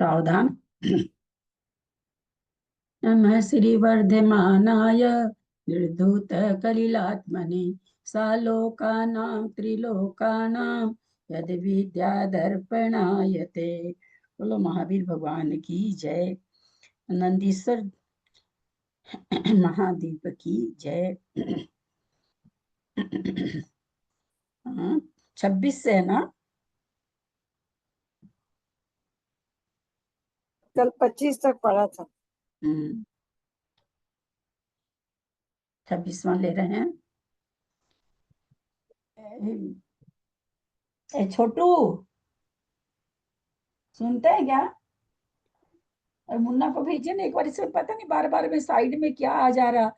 सावधान। नमः श्रीवर्धमानाय निर्धूत कलिलात्मने सालोकानां त्रिलोकानां यद विद्यादर्पणायते। बोलो महावीर भगवान की जय। नंदीश्वर महादेव की जय। 26 से है ना? कल 25 तक पढ़ा था। 26वां ले रहे हैं। ए छोटू, सुनते हैं क्या? और मुन्ना को भेजिए ना एक बार, इसमें पता नहीं बार बार में साइड में क्या आ जा रहा,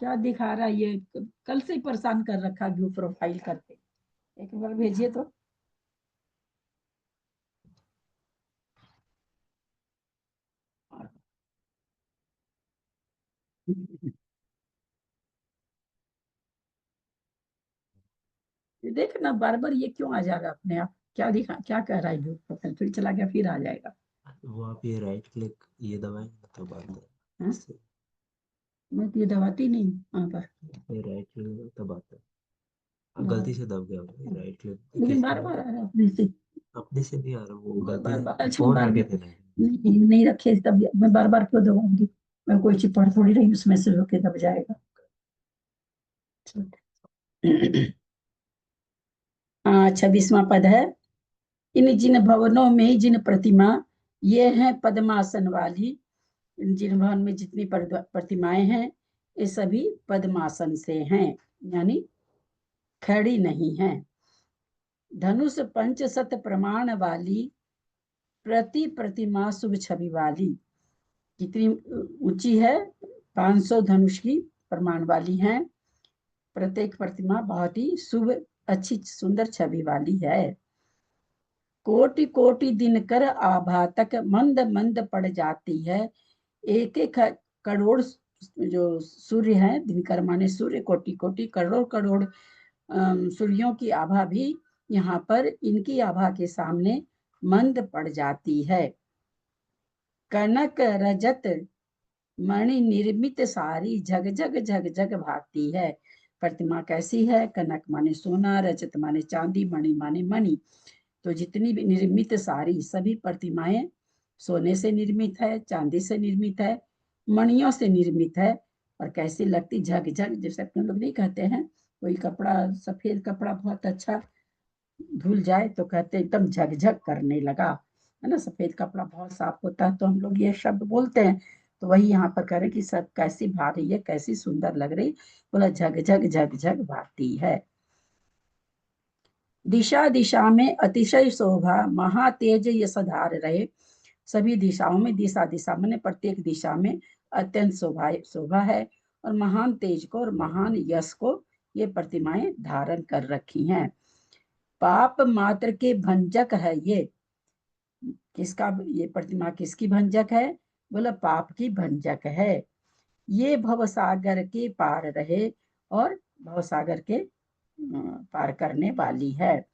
क्या दिखा रहा है ये। कल से ही परेशान कर रखा व्यू प्रोफाइल करके। एक बार भेजिए तो। देख ना, बार बार ये क्यों आ जा रहा अपने आप? क्या दिखा, क्या कह रहा है व्यू प्रोफाइल? फिर चला गया, फिर आ जाएगा। वो आप ये राइट क्लिक ये दबाएंगे तो बंद है। हाँ? मैं तो ये दबाती नहीं वहां पर। ये राइट क्लिक दबाते हैं। आप हाँ। गलती से दब गया होगा राइट क्लिक। लेकिन बार बार आ रहा है अपने से। अपने से नहीं आ रहा, वो बार गलती बार, से अच्छा फोन बार रखे बार थे ना। नहीं, नहीं रखे तब मैं बार बार क्यों दबाऊंगी? मैं कोई चीज पढ़ थोड़ी रही, उसमें से होके दब जाएगा। हाँ, 26वां पद है। इन जिन भवनों में जिन प्रतिमा ये हैं पद्मासन वाली, इन जिन भवन में जितनी प्रतिमाएं हैं ये सभी पद्मासन से हैं, यानी खड़ी नहीं है। धनुष पंच सत प्रमाण वाली प्रति प्रतिमा शुभ छवि वाली। कितनी ऊंची है? 500 धनुष की प्रमाण वाली है। प्रत्येक प्रतिमा बहुत ही शुभ, अच्छी सुंदर छवि वाली है। कोटि कोटि दिन कर आभा तक मंद मंद पड़ जाती है। एक एक करोड़ जो सूर्य है, दिनकर माने सूर्य, कोटि कोटि करोड़ करोड़ सूर्यों की आभा भी यहाँ पर इनकी आभा के सामने मंद पड़ जाती है। कनक रजत मणि निर्मित सारी झग झग झग झग भाती है। प्रतिमा कैसी है? कनक माने सोना, रजत माने चांदी, मणि माने मणि। तो जितनी भी निर्मित सारी सभी प्रतिमाएं सोने से निर्मित है, चांदी से निर्मित है, मणियों से निर्मित है। और कैसी लगती? झग झग, जैसे अपने लोग नहीं कहते हैं कोई कपड़ा, सफेद कपड़ा बहुत अच्छा धुल जाए तो कहते एकदम झकझक करने लगा, है ना? सफेद कपड़ा बहुत साफ होता है तो हम लोग ये शब्द बोलते हैं। तो वही यहाँ पर करें कि सब कैसी भा रही है, कैसी सुंदर लग रही। बोला झकझक झकझक भाती है। दिशा दिशा में अतिशय शोभा महातेज यशधार रहे। सभी दिशाओं में, दिशा दिशा मैंने प्रत्येक दिशा में अत्यंत शोभा है और महान तेज को और महान यश को ये प्रतिमाएं धारण कर रखी हैं। पाप मात्र के भंजक है ये। किसका? ये प्रतिमा किसकी भंजक है? बोला पाप की भंजक है। ये भवसागर के पार रहे और भवसागर के पार करने वाली है।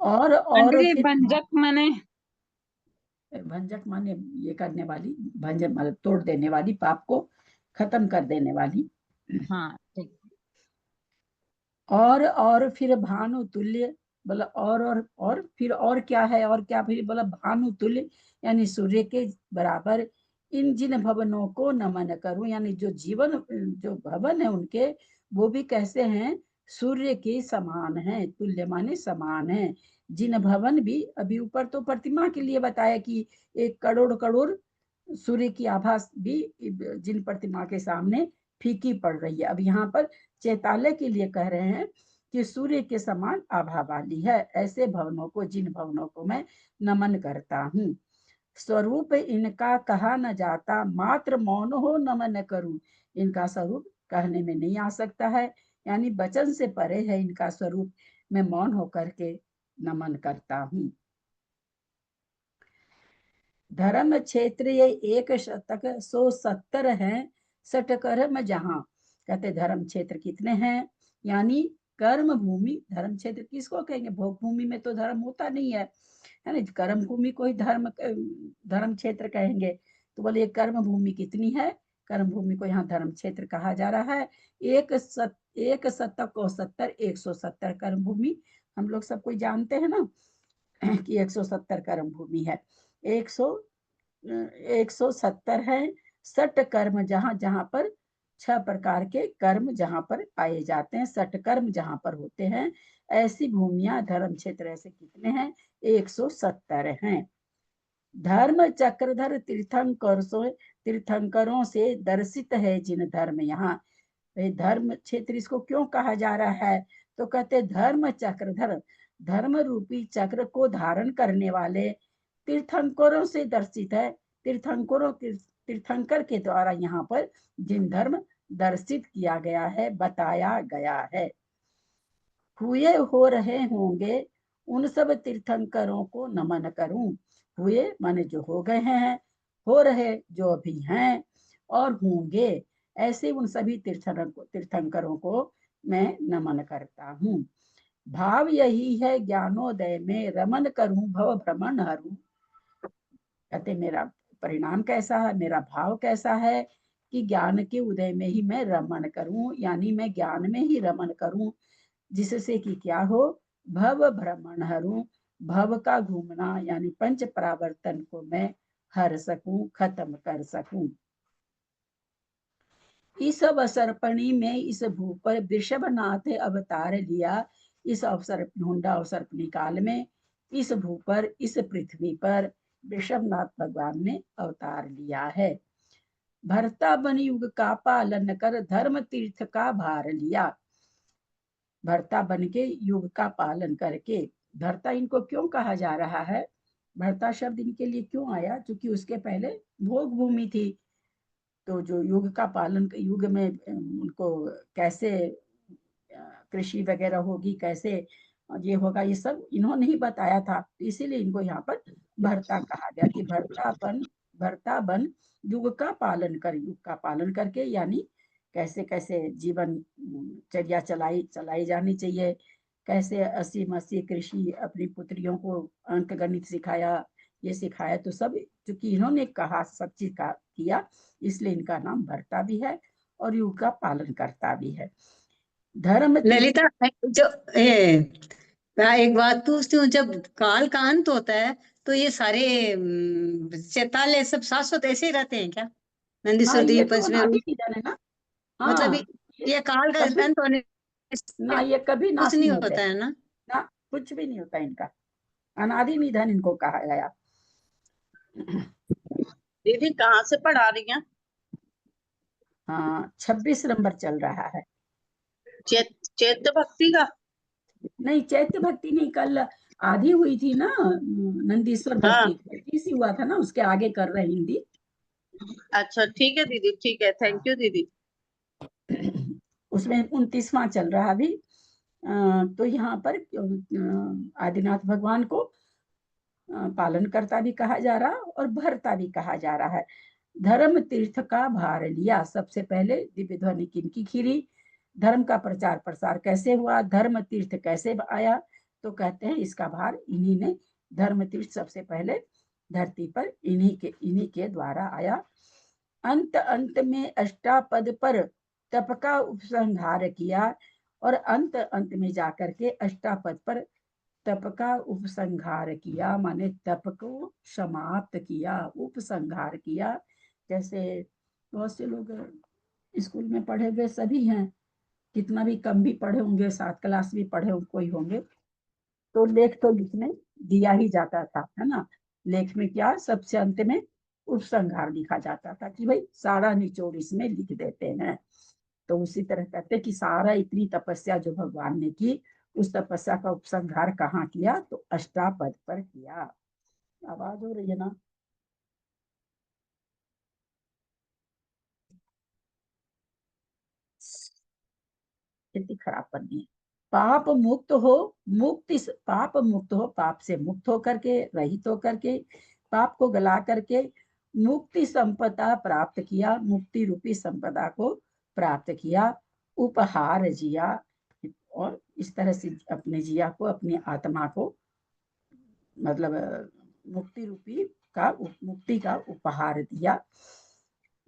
और जी फिर भंजक माने? भंजक माने ये करने वाली, भंजक मतलब तोड़ देने वाली, पाप को खत्म कर देने वाली। हाँ ठीक। और फिर भानु तुल्य। बोला और फिर और क्या है? और क्या? फिर बोला भानु तुल्य, यानी सूर्य के बराबर इन जिन भवनों को नमन करूं, यानी जो जीवन जो भवन है उनके, वो भी कैसे हैं? सूर्य के समान है। तुल्य माने समान है। जिन भवन भी, अभी ऊपर तो प्रतिमा के लिए बताया कि 1 करोड़ करोड़ सूर्य की आभा भी जिन प्रतिमा के सामने फीकी पड़ रही है। अब यहाँ पर चैतालय के लिए कह रहे हैं कि सूर्य के समान आभा वाली है। ऐसे भवनों को, जिन भवनों को मैं नमन करता हूँ। स्वरूप इनका कहा न जाता, मात्र मौन हो नमन करूं। इनका स्वरूप कहने में नहीं आ सकता है, यानी वचन से परे है इनका स्वरूप। मैं मौन होकर के नमन करता हूँ। धर्म क्षेत्र ये 1 शतक 170 है, 60 कर्म जहां। कहते धर्म क्षेत्र कितने हैं? यानी कर्म भूमि धर्म क्षेत्र किसको कहेंगे? भोग भूमि में तो धर्म होता नहीं है ना? कर्म भूमि को ही धर्म क्षेत्र कहेंगे। तो बोले कर्म भूमि कितनी है? कर्म भूमि को यहाँ धर्म क्षेत्र कहा जा रहा है। 170 कर्म भूमि हम लोग सब कोई जानते हैं ना कि 170 कर्म भूमि है। 170 है। 60 कर्म जहां जहां पर 6 प्रकार के कर्म जहां पर पाए जाते हैं, 60 कर्म जहां पर होते हैं, ऐसी भूमियां धर्म क्षेत्र ऐसे कितने हैं? 170 हैं। धर्म चक्रधर तीर्थंकरों से दर्शित है जिन धर्म यहाँ। धर्म क्षेत्र इसको क्यों कहा जा रहा है? तो कहते धर्म चक्रधर, धर्म रूपी चक्र को धारण करने वाले तीर्थंकरों से दर्शित है। तीर्थंकर के द्वारा यहाँ पर जिन धर्म दर्शित किया गया है, बताया गया है। हुए हो रहे होंगे उन सब तीर्थंकरों को नमन करूं। हुए माने जो हो गए हैं, हो रहे जो अभी हैं, और होंगे ऐसे उन सभी तीर्थंकरों को मैं नमन करता हूँ। भाव यही है ज्ञानोदय में रमन करूं भव भ्रमण हरू। कहते मेरा परिणाम कैसा है, मेरा भाव कैसा है कि ज्ञान के उदय में ही मैं रमन करूं, यानी मैं ज्ञान में ही रमन करूं, जिससे कि क्या हो? भव भ्रमण हरू, भव का घूमना यानी पंच परावर्तन को मैं हर सकूं, खत्म कर सकूं। इस अवसर्पणी में इस भू पर वृषभनाथ अवतार लिया। इस अवसर ढूंढा अवसर्पणी काल में इस भू पर, इस पृथ्वी पर वृषभनाथ भगवान ने अवतार लिया है। भरता बन युग का पालन कर धर्म तीर्थ का भार लिया। भरता बन के युग का पालन करके, भरता इनको क्यों कहा जा रहा है? भरता शब्द इनके लिए क्यों आया? क्योंकि उसके पहले भोग भूमि थी। तो जो युग का पालन, युग में उनको कैसे कृषि वगैरह होगी, कैसे ये होगा, ये सब इन्होंने ही बताया था। इसीलिए इनको यहाँ पर भरता कहा गया कि भरता बन युग का पालन कर, युग का पालन करके यानी कैसे कैसे जीवन चर्या चलाई जानी चाहिए, कैसे 80 कृषि अपनी पुत्रियों को अंक गणित सिखाया, ये सिखाया। तो सब चूंकि इन्होंने कहा, सब चीज का किया, इसलिए इनका नाम भरता भी है और युग का पालन करता भी है। धर्म ललिता, जो मैं एक बात पूछती हूँ, जब काल का अंत होता है तो ये सारे चैताल सब शाश्वत ऐसे ही रहते हैं क्या? हाँ, नंदीश्वर ये देवी तो पंचमी अनादि निधन है ना। मतलब हाँ, ये काल का कभी अंत होने ना, ये कभी कुछ नाश नहीं नहीं होते होता है ना? ना, कुछ भी नहीं होता इनका। अनादि निधन इनको कहा गया। दीदी कहाँ से पढ़ा रही हैं? हाँ, 26 नंबर चल रहा है। चैत्य भक्ति का? नहीं, चैत्य भक्ति नहीं, कल आधी हुई थी ना, नंदीश्वर हाँ, भक्ति 30 ही हुआ था ना, उसके आगे कर रहे हिंदी। अच्छा ठीक है दीदी, ठीक है, थैंक यू दीदी। उसमें 29वां चल रहा अभी। तो यहाँ पर आदिनाथ भगवान को पालनकर्ता भी कहा जा रहा और भरता भी कहा जा रहा है। धर्म तीर्थ का भार लिया। सबसे पहले दिव्य ध्वनि किनकी खीरी? धर्म का प्रचार प्रसार कैसे हुआ, धर्म तीर्थ कैसे आया? तो कहते हैं इसका भार इन्हीं ने, धर्म तीर्थ सबसे पहले धरती पर इन्हीं के द्वारा आया। अंत अंत में अष्टापद पर तप का उपसंहार किया, और अंत अंत में जाकर के अष्टापद पर तप का उपसंहार किया, माने तप को समाप्त किया, उपसंहार किया। जैसे बहुत से लोग स्कूल में पढ़े हुए सभी हैं, कितना भी कम भी पढ़े होंगे, 7 क्लास भी पढ़े कोई होंगे, तो लेख तो लिखने दिया ही जाता था, है ना? लेख में क्या, सबसे अंत में उपसंहार लिखा जाता था कि भाई सारा निचोड़ इसमें लिख देते हैं। तो उसी तरह कहते कि सारा इतनी तपस्या जो भगवान ने की, उस तपस्या का उपसंहार कहाँ किया? तो अष्टापद पर किया। आवाज हो रही है ना? स्थिति खराब करनी है। पाप मुक्त हो, पाप मुक्त हो, पाप से मुक्त होकर के, रहित होकर के, पाप को गला करके मुक्ति संपदा प्राप्त किया, मुक्ति रूपी संपदा को प्राप्त किया, उपहार जिया। और इस तरह से अपने जिया को, अपनी आत्मा को मतलब मुक्ति का उपहार दिया।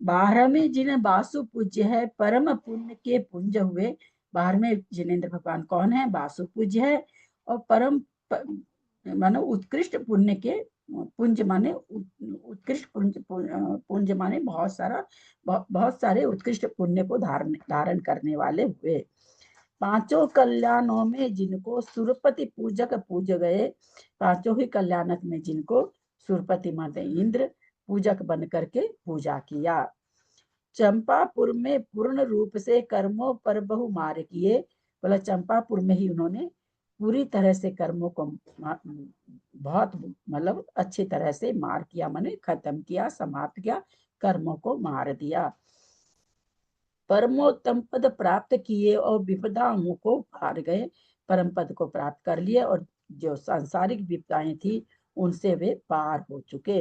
12वें जिन वासु पूज्य है, परम पुण्य के पुंज हुए। 12वें जिनेंद्र भगवान कौन है? वासु पूज्य है और परम माने उत्कृष्ट पुण्य के पुंज माने उत्कृष्ट पुंज माने बहुत सारे उत्कृष्ट पुण्य को धारण करने वाले हुए। 5 कल्याणों में जिनको सुरपति पूजक पूज गए, 5 ही कल्याणक में जिनको सुरपति माते इंद्र पूजक बन करके पूजा किया। चंपापुर में पूर्ण रूप से कर्मों पर बहुमार किए, बोला चंपापुर में ही उन्होंने पूरी तरह से कर्मों को बहुत मतलब अच्छी तरह से मार किया, माने खत्म किया, समाप्त किया, कर्मों को मार दिया। परमोत्तम पद प्राप्त किए और विपदाओं को पार गए, परम पद को प्राप्त कर लिए और जो सांसारिक विपदाएं थी उनसे वे पार हो चुके।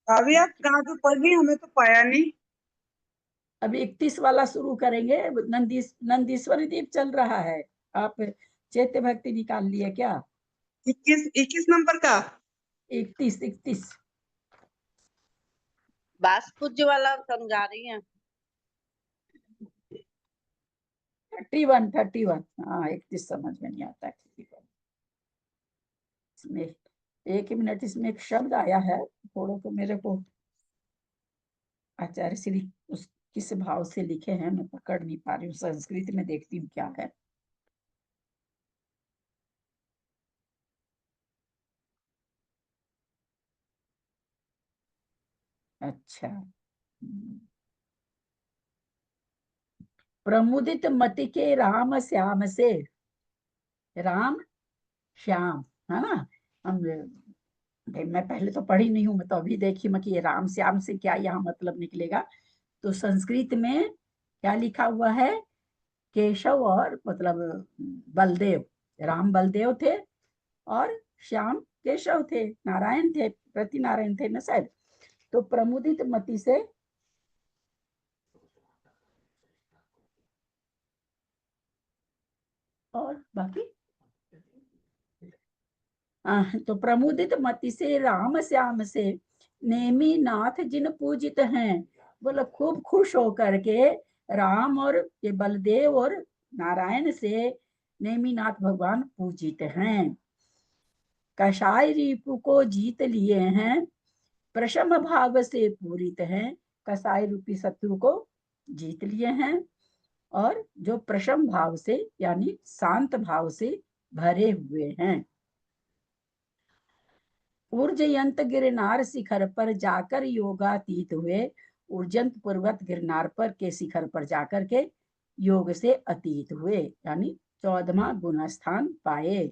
अभी आप कहाँ तो पढ़ गई, हमें तो पाया नहीं। अभी 31 वाला शुरू करेंगे। नंदीश्वरी दीप चल रहा है। आप चैत्य भक्ति निकाल लिए क्या? 21 नंबर का 31 बास पूज्य वाला समझा रही हैं। 31 हाँ 31 समझ में नहीं आता। 31 इसमें 1 मिनट, इसमें एक शब्द आया है, थोड़ा तो मेरे को आचार्य श्री उस किस भाव से लिखे हैं मैं पकड़ नहीं पा रही हूँ। संस्कृत में देखती हूँ क्या है। अच्छा, प्रमुदित मति के राम श्याम से, राम श्याम है ना। हम मैं पहले तो पढ़ी नहीं हूँ, मैं तो अभी देखी मैं कि ये राम श्याम से क्या यहाँ मतलब निकलेगा। तो संस्कृत में क्या लिखा हुआ है? केशव और मतलब बलदेव, राम बलदेव थे और श्याम केशव थे, नारायण थे, प्रति नारायण थे ना शायद। तो प्रमुदित मति से और बाकी तो प्रमुदित मति से राम श्याम से नेमी नाथ जिन पूजित हैं, बोला खूब खुश होकर के राम और ये बलदेव और नारायण से नेमीनाथ भगवान पूजित हैं। कषाय रिपु को जीत लिए हैं, प्रशम भाव से पूरित हैं। कसाई रूपी शत्रु को जीत लिए हैं और जो प्रशम भाव से यानी शांत भाव से भरे हुए हैं। ऊर्जयंत गिरनार शिखर पर जाकर योगातीत हुए, ऊर्जंत पर्वत गिरनार पर के शिखर पर जाकर के योग से अतीत हुए, यानी 14वां गुण स्थान पाए।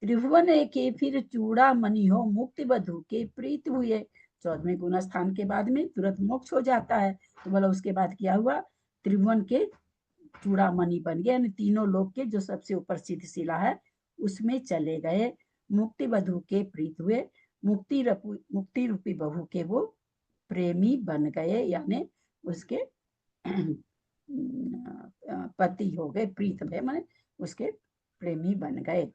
त्रिभुवन के फिर चूड़ामणि हो, मुक्ति बधु के प्रीत हुए। 14वें गुण स्थान के बाद में तुरंत मोक्ष हो जाता है। तो बोला उसके बाद क्या हुआ? त्रिभुवन के चूड़ामणि बन गए, यानी तीनों लोक के जो सबसे ऊपर सिद्ध शिला है उसमें चले गए। मुक्ति बधु के प्रीत हुए, मुक्ति रूपी बहू के वो प्रेमी बन गए, यानी उसके पति हो गए, प्रीत भय माने उसके प्रेमी बन गए।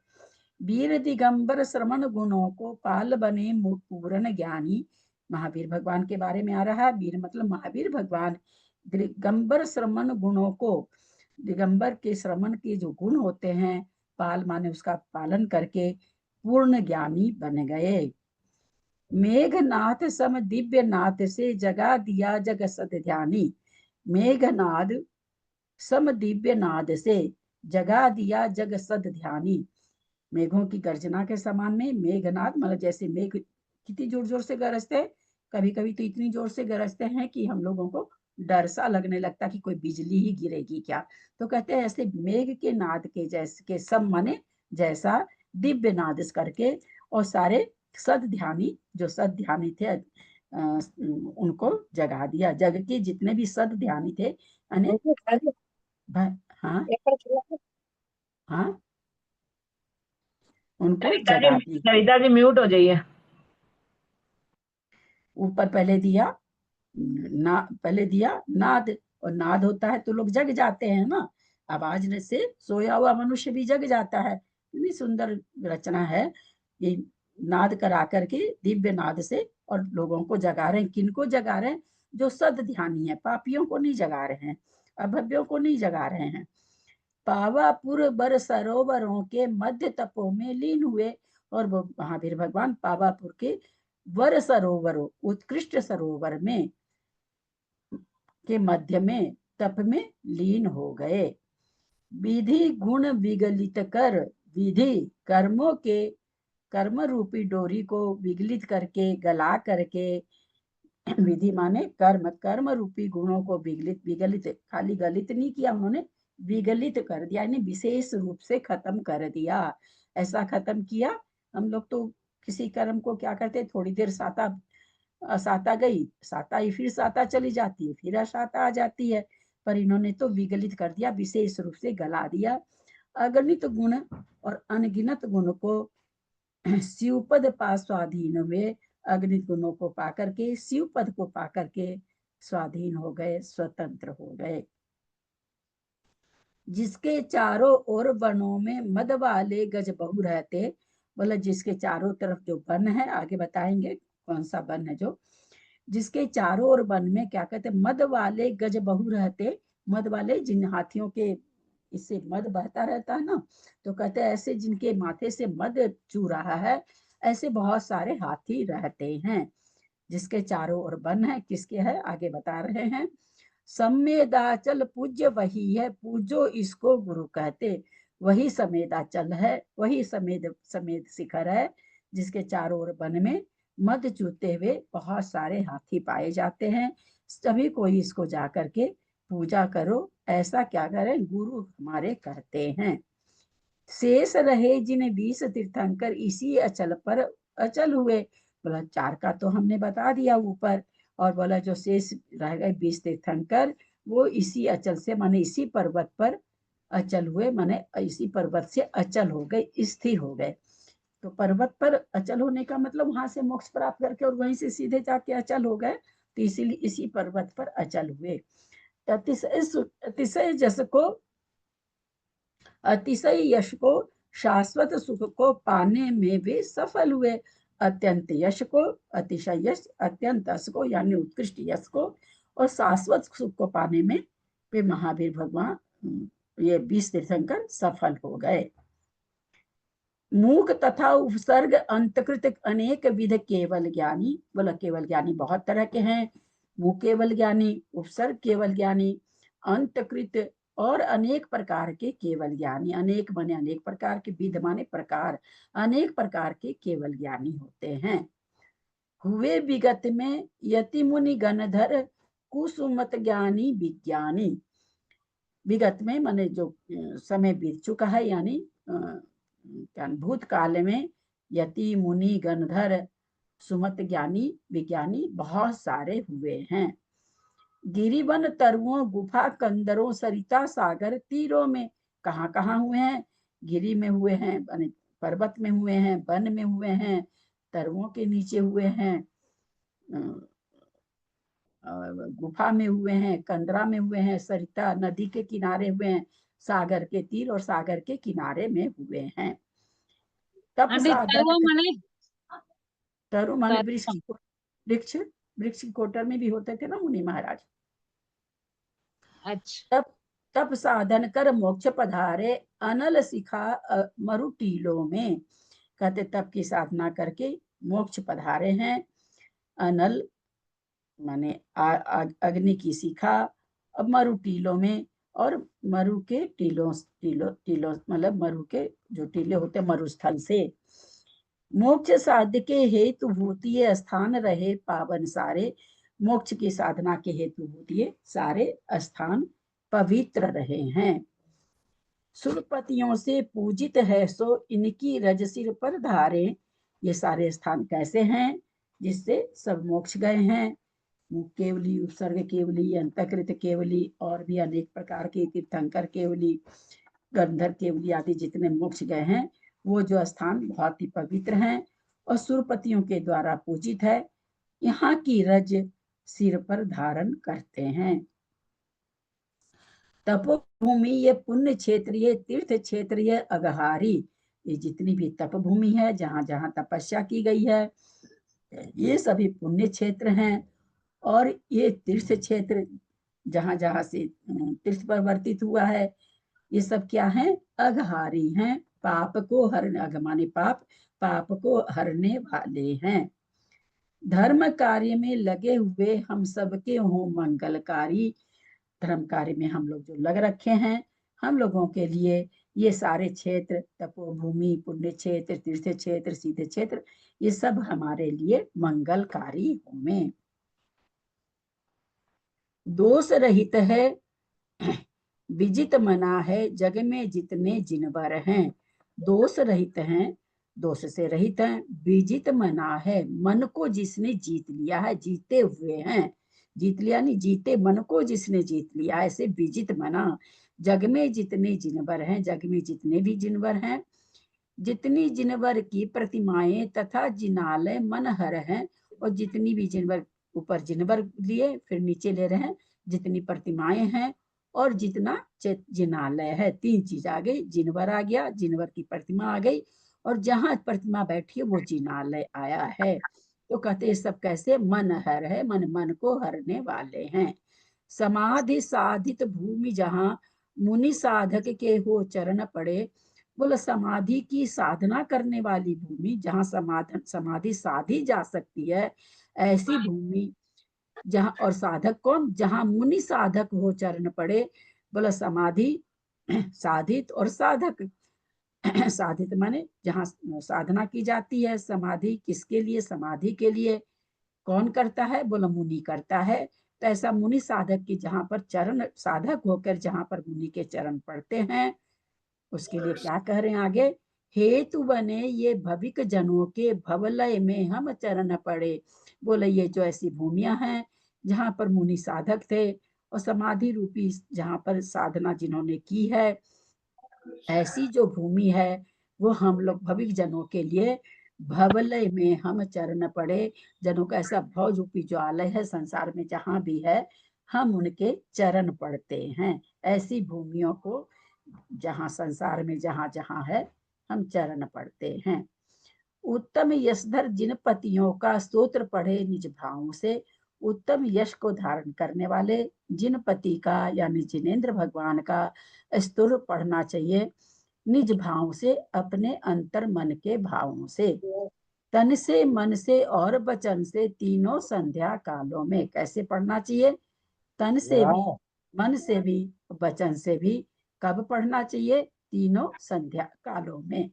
वीर दिगंबर श्रवण गुणों को पाल बने पूर्ण ज्ञानी, महावीर भगवान के बारे में आ रहा है। वीर मतलब महावीर भगवान दिगंबर श्रवण गुणों को, दिगंबर के श्रवण के जो गुण होते हैं, पाल माने उसका पालन करके पूर्ण ज्ञानी बन गए। मेघनाथ सम दिव्य नाथ से जगा दिया जग सद ध्यानी, मेघनाद सम दिव्य नाद से जगा दिया जग सद ध्यानी। मेघों की गर्जना के समान में मेघनाद मतलब जैसे मेघ कितनी जोर जोर से गरजते हैं, कभी कभी तो इतनी जोर से गरजते हैं कि हम लोगों को डर सा लगने लगता कि कोई बिजली ही गिरेगी क्या। तो कहते हैं ऐसे मेघ के नाद के जैसे के सम माने जैसा दिव्य नाद करके, और सारे सद ध्यानी जो सद ध्यानी थे उनको जगा दिया। जग के जितने भी सद ध्यानी थे हाँ हाँ उनको जगा दिया। ललिता जी म्यूट हो जाइए। ऊपर पहले दिया पहले दिया नाद, और नाद होता है तो लोग जग जाते हैं ना, आवाज से सोया हुआ मनुष्य भी जग जाता है। इतनी सुंदर रचना है ये, नाद करा करके दिव्य नाद से और लोगों को जगा रहे हैं। किनको जगा रहे हैं? जो सद ध्यानी है, पापियों को नहीं जगा रहे हैं, अभव्यों को नहीं जगा रहे हैं। पावापुर बर सरोवरों के मध्य तपो में लीन हुए, और वो महावीर भगवान पावापुर के वर सरोवरों, उत्कृष्ट सरोवर में के मध्य में तप में लीन हो गए। विधि गुण विगलित कर, विधि कर्मों के कर्म रूपी डोरी को विगलित करके, गला करके, विधि माने कर्म, कर्म रूपी गुणों को विगलित, विगलित खाली गलित नहीं किया उन्होंने, विगलित कर दिया, यानी विशेष रूप से खत्म कर दिया। ऐसा खत्म किया, हम लोग तो किसी कर्म को क्या करते, थोड़ी देर साता साता गई, साता ही फिर साता चली जाती है, फिर असाता आ जाती है, पर इन्होंने तो विगलित कर दिया, विशेष रूप से गला दिया। अगणित गुण और अनगिनत गुण को शिवपद पा स्वाधीन हुए, अगणित गुणों को पा करके, शिव पद को पा करके स्वाधीन हो गए, स्वतंत्र हो गए। जिसके चारों ओर वनों में मद वाले गज बहु रहते, बोला जिसके चारों तरफ जो वन है, आगे बताएंगे कौन सा वन है, जो जिसके चारों ओर वन में क्या कहते, मद वाले गज बहु रहते, मद वाले जिन हाथियों के इससे मद बहता रहता है ना, तो कहते हैं ऐसे जिनके माथे से मद चू रहा है, ऐसे बहुत सारे हाथी रहते हैं। जिसके चारों ओर वन है, किसके है, आगे बता रहे हैं। समेदाचल पूज्य वही है, पूजो इसको गुरु कहते, वही समेदाचल है, वही समेद शिखर है, जिसके चारों ओर वन में मद चूते हुए बहुत सारे हाथी पाए जाते हैं। सभी कोई इसको जा करके पूजा करो, ऐसा क्या करें, गुरु हमारे कहते हैं। शेष रहे जिन 20 तीर्थंकर इसी अचल पर अचल हुए, बोला 4 का तो हमने बता दिया ऊपर, और बोला जो शेष रह गए 20 तीर्थंकर, वो इसी अचल से माने इसी पर्वत पर अचल हुए, माने इसी पर्वत से अचल हो गए, स्थिर हो गए। तो पर्वत पर अचल होने का मतलब वहां से मोक्ष प्राप्त करके और वहीं से सीधे जाके अचल हो गए, तो इसीलिए इसी पर्वत पर अचल हुए। अतिशय जस को, अतिशय यश को, शाश्वत सुख को पाने में वे सफल हुए। अत्यंत यश को, अतिशय यश, अत्यंत यश को यानी उत्कृष्ट यश को, और शाश्वत सुख को पाने में वे महावीर भगवान ये 20 तीर्थंकर सफल हो गए। मूक तथा उपसर्ग अंतकृत अनेक विध केवल ज्ञानी, बोला केवल ज्ञानी बहुत तरह के हैं, मूक केवल ज्ञानी, उपसर्ग केवल ज्ञानी, अंतकृत और अनेक प्रकार के केवल ज्ञानी, अनेक माने अनेक प्रकार के, विध माने प्रकार, अनेक प्रकार के केवल ज्ञानी होते हैं। हुए विगत में यति मुनि गणधर कुसुमत ज्ञानी विज्ञानी, विगत में माने जो समय बीत चुका है, यानी भूतकाल में यति मुनि गणधर सुमत ज्ञानी विज्ञानी बहुत सारे हुए हैं। गिरिवन तरुओं गुफा कंदरों सरिता सागर तीरों में, कहाँ कहाँ हुए हैं, गिरी में हुए हैं, पर्वत में हुए हैं, वन में हुए हैं, तरुओं के नीचे हुए हैं, गुफा में हुए हैं, कंदरा में हुए हैं, सरिता नदी के किनारे हुए हैं, सागर के तीर और सागर के किनारे में हुए हैं। तप आंटी तरुआ माने तरु माने तरुआ। वृक्ष, वृक्ष कोटर में भी होते थे ना मुनि महाराज। अच्छा, तप साधन कर मोक्ष पधारे, अनल सिखा मरु टीलों में, कहते तप की साधना करके मोक्ष पधारे हैं। अनल माने अग्नि की शिखा, अब मरु टीलों में, और मरु के टीलों टीलों मतलब मरु के जो टीले होते मरुस्थल से। मोक्ष साध्य के हेतु भूतिये स्थान रहे पावन सारे, मोक्ष की साधना के हेतु भूतिये सारे स्थान पवित्र रहे हैं। सुरपतियों से पूजित है सो इनकी रज सिर पर धारे, ये सारे स्थान कैसे हैं, जिससे सब मोक्ष गए हैं। केवली, उपसर्ग केवली, अंतकृत केवली, और भी अनेक प्रकार के तीर्थंकर केवली, गंधर केवली आदि जितने मोक्ष गए हैं, वो जो स्थान बहुत ही पवित्र हैं और सुरपतियों के द्वारा पूजित है। यहाँ की रज सिर पर धारण करते हैं। तपोभूमि ये पुण्य क्षेत्र, ये तीर्थ क्षेत्र, ये अगहारी, ये जितनी भी तपभूमि है, जहाँ जहाँ तपस्या की गई है, ये सभी पुण्य क्षेत्र हैं। और ये तीर्थ क्षेत्र जहाँ जहाँ से तीर्थ परिवर्तित हुआ है, ये सब क्या है? अघहारी हैं, पाप को हरने, अघ माने पाप, पाप को हरने वाले हैं। धर्म कार्य में लगे हुए हम सबके हों मंगलकारी। धर्म कार्य में हम लोग जो लग रखे हैं, हम लोगों के लिए ये सारे क्षेत्र, तपोभूमि, पुण्य क्षेत्र, तीर्थ क्षेत्र, सीधे क्षेत्र, ये सब हमारे लिए मंगलकारी हों। दोष रहित है विजित मना है, जग में जितने जिनवर हैं। दोष रहित हैं, दोष से रहित हैं, विजित मना है, मन को जिसने जीत लिया है, जीते हुए हैं, जीत लिया नहीं, जीते मन को जिसने जीत लिया, ऐसे विजित मना। जग में जितने जिनवर हैं, जग में जितने भी जिनवर हैं, जितनी जिनवर की प्रतिमाएं तथा जिनालय मनहर हैं, और जितनी भी जिनवर, ऊपर जिनवर लिए फिर नीचे ले रहे हैं, जितनी प्रतिमाएं हैं और जितना जिनालय है, तीन चीज आ गई, जिनवर आ गया, जिनवर की प्रतिमा आ गई, और जहां प्रतिमा बैठी है वो जिनालय आया है। तो कहते सब कैसे? मनहर है, मन मन को हरने वाले हैं। समाधि साधित भूमि जहां मुनि साधक के हो चरण पड़े। बोला समाधि की साधना करने वाली भूमि, जहाँ समाधि साधी जा सकती है, ऐसी भूमि जहाँ, और साधक कौन? जहाँ मुनि साधक हो चरण पड़े। बोला समाधि साधित और साधक। साधित माने जहाँ साधना की जाती है। समाधि किसके लिए? समाधि के लिए। कौन करता है? बोला मुनि करता है। तो ऐसा मुनि साधक की जहाँ पर चरण, साधक होकर जहाँ पर मुनि के चरण पड़ते हैं, उसके लिए क्या कह रहे हैं आगे? हेतु बने ये भविक जनों के, भवलय में हम चरण पड़े। बोले ये जो ऐसी भूमियां हैं जहाँ पर मुनि साधक थे, और समाधि रूपी जहाँ पर साधना जिन्होंने की है, ऐसी जो भूमि है वो हम लोग भविक जनों के लिए, भवलय में हम चरण पड़े। जनों का ऐसा भव रूपी जो आलय है संसार में जहाँ भी है, हम उनके चरण पड़ते हैं। ऐसी भूमियों को जहाँ संसार में जहाँ जहाँ है, हम चरण पड़ते हैं। उत्तम यशधर जिन पतियों का स्तोत्र पढ़े निज भावों से। उत्तम यश को धारण करने वाले जिन पति का, यानी जिनेंद्र भगवान का स्तोत्र पढ़ना चाहिए निज भाव से, अपने अंतर मन के भावों से, तन से, मन से और वचन से, तीनों संध्या कालों में। कैसे पढ़ना चाहिए? तन से भी, मन से भी, वचन से भी। कब पढ़ना चाहिए? तीनों संध्या कालों में।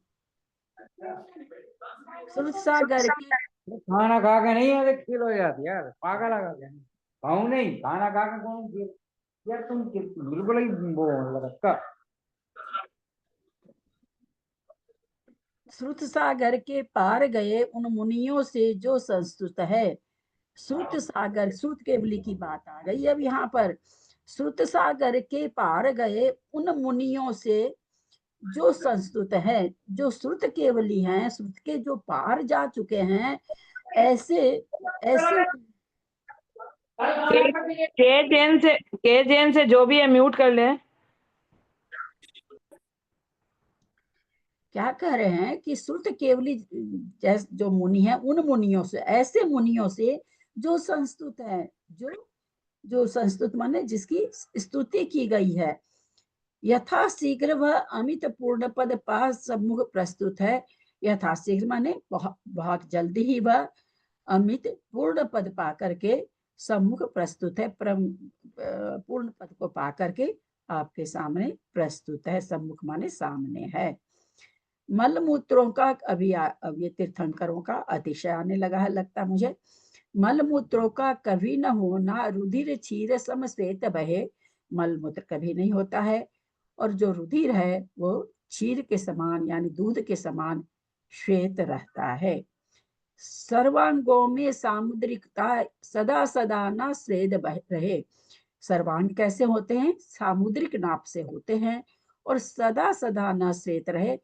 सुरत सागर की खाना खा के नहीं है किल हो जाती यार, पागल लगा के खाऊं नहीं, खाना खा के कौन यार, तुम बिल्कुल ही वो लगा। श्रुत सागर के पार गए उन मुनियों से जो संस्तुत है। श्रुत सागर, श्रुत केवली की बात आ गई अब यहाँ पर। श्रुत सागर के पार गए उन मुनियों से जो संस्तुत है, जो श्रुत केवली हैं, श्रुत के जो पार जा चुके हैं, ऐसे ऐसे के जेन से जो भी है म्यूट कर ले। क्या कह रहे हैं कि श्रुत केवली जो मुनि है, उन मुनियों से, ऐसे मुनियों से जो संस्तुत है, जो जो संस्तुत माने जिसकी स्तुति की गई है। यथा शीघ्र वह अमित पूर्ण पद पास सम्मुख प्रस्तुत है। यथा शीघ्र माने बहुत जल्दी ही वह अमित पूर्ण पद पा करके सम्मुख प्रस्तुत है। पूर्ण पद को पा करके आपके सामने प्रस्तुत है। सम्मुख माने सामने है। मल मूत्रों का अभी अब ये तीर्थंकरों का अतिशय आने लगा है लगता मुझे। मल मूत्रों का कभी न होना, रुधिर क्षीर सम श्वेत बहे। मल मूत्र कभी नहीं होता है, और जो रुधिर है वो क्षीर के समान, यानी दूध के समान श्वेत रहता है। सर्वांगों में सामुद्रिकता सदा सदा न स्वेद बह रहे। सर्वांग कैसे होते हैं? सामुद्रिक नाप से होते हैं, और सदा सदा न श्वेत रहे।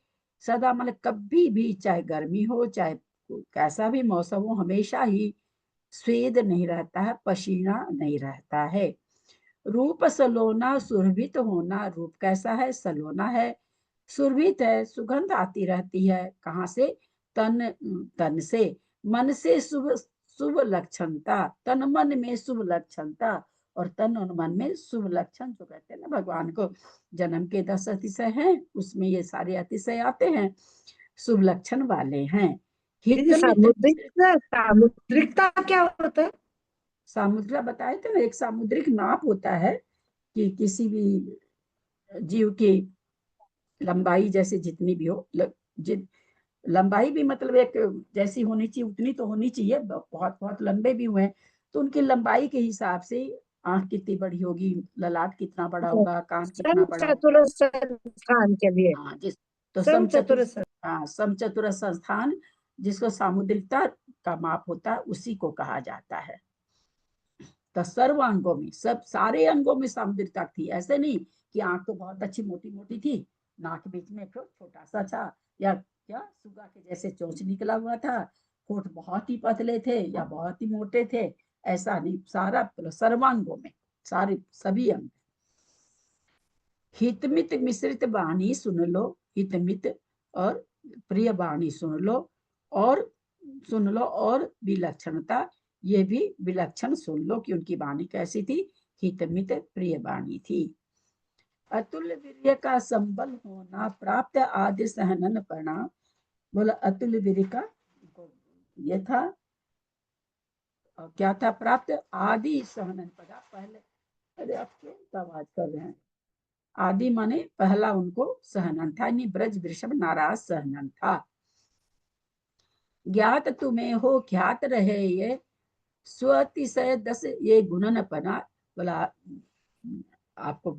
सदा मतलब कभी भी, चाहे गर्मी हो चाहे कैसा भी मौसम हो, हमेशा ही स्वेद नहीं रहता है, पसीना नहीं रहता है। रूप सलोना सुरभित होना, रूप कैसा है? सलोना है, सुरभित है, सुगंध आती रहती है। कहाँ से? तन से। मन से शुभ शुभ लक्षणता, तन मन में शुभ लक्षणता, और तन और मन में शुभ लक्षण जो कहते हैं ना भगवान को, जन्म के 10 अतिशय हैं, उसमें ये सारे अतिशय आते हैं, शुभ लक्षण वाले हैं। सामुद्रिकता क्या होता है? सामुद्रिक बताए थे ना, एक सामुद्रिक नाप होता है कि किसी भी जीव की लंबाई जैसे जितनी भी हो, लंबाई भी मतलब एक जैसी होनी चाहिए उतनी तो होनी चाहिए। बहुत बहुत लंबे भी हुए तो उनकी लंबाई के हिसाब से आंख कितनी बड़ी होगी, ललाट कितना बड़ा होगा, कान कितना बड़ा होगा। समचतुर संस्थान के लिए हाँ, तो समचतुर समचतुर संस्थान जिसको सामुद्रिकता का माप होता है उसी को कहा जाता है। तो सर्व अंगों में, सब सारे अंगों में सामुद्रिकता थी। ऐसे नहीं कि आंख तो बहुत अच्छी मोटी मोटी थी, नाक बीच में छोटा सा था, या क्या सुगा के जैसे चोंच निकला हुआ था, होठ बहुत ही पतले थे या बहुत ही मोटे थे, ऐसा नहीं। सारा सर्वांगों में, सारे सभी अंग। हितमित मिश्रित वाणी सुन लो, हितमित और प्रिय वाणी सुन लो, और विलक्षणता, ये भी विलक्षण सुन लो कि उनकी वाणी कैसी थी, हितमित प्रिय वाणी थी। अतुल वीर्य का संबल होना, प्राप्त आदि सहनन पना। बोला अतुल वीर्य का ये था, और क्या था? प्राप्त आदि सहनन पना। पहले, अरे आप क्यों आवाज कर रहे हैं? आदि माने पहला उनको सहनन था, यानी ब्रज वृषभ नाराज सहनन था। ज्ञात तुम्हें हो ख्यात रहे ये, स्वतिशय 10 ये गुणन पना। बोला आपको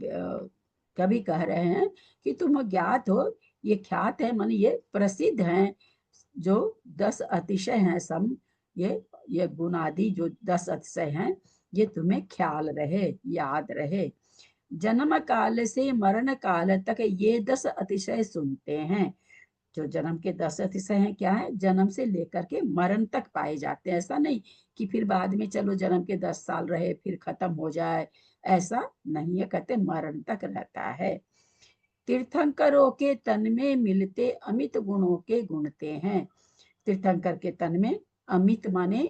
कभी कह रहे हैं कि तुम ज्ञात हो, ये ख्यात है मन ये प्रसिद्ध हैं, जो 10 अतिशय हैं सम, ये गुण आदि जो 10 अतिशय हैं, ये तुम्हें ख्याल रहे, याद रहे। जन्म काल से मरण काल तक ये 10 अतिशय सुनते हैं। जो जन्म के 10 अतिशय हैं क्या है? जन्म से लेकर के मरण तक पाए जाते हैं। ऐसा नहीं कि फिर बाद में चलो जन्म के 10 साल रहे फिर खत्म हो जाए, ऐसा नहीं है। कहते मरण तक रहता है। तीर्थंकरों के तन में मिलते अमित गुणों के गुणते हैं। तीर्थंकर के तन में अमित माने,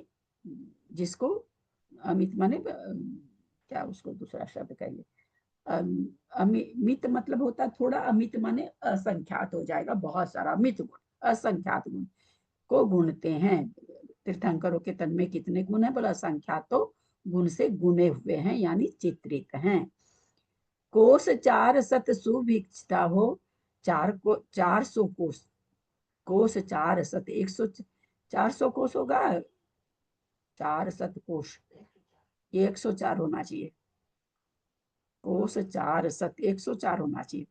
जिसको अमित माने क्या उसको दूसरा शब्द कहिए, अमित मतलब होता थोड़ा, अमित माने असंख्यात हो जाएगा, बहुत सारा। अमित गुण, असंख्यात गुण को गुणते हैं। तीर्थंकरों के तन में कितने गुण है? बोला असंख्यात, तो गुण से गुणे हुए हैं, यानी चित्रित हैं। कोष 4 सत सुभिक्षता हो, 400 कोष, कोष 4 सत 400 कोष होगा, 4 सत कोष 104 होना चाहिए। कोष 4 सत 104 होना चाहिए।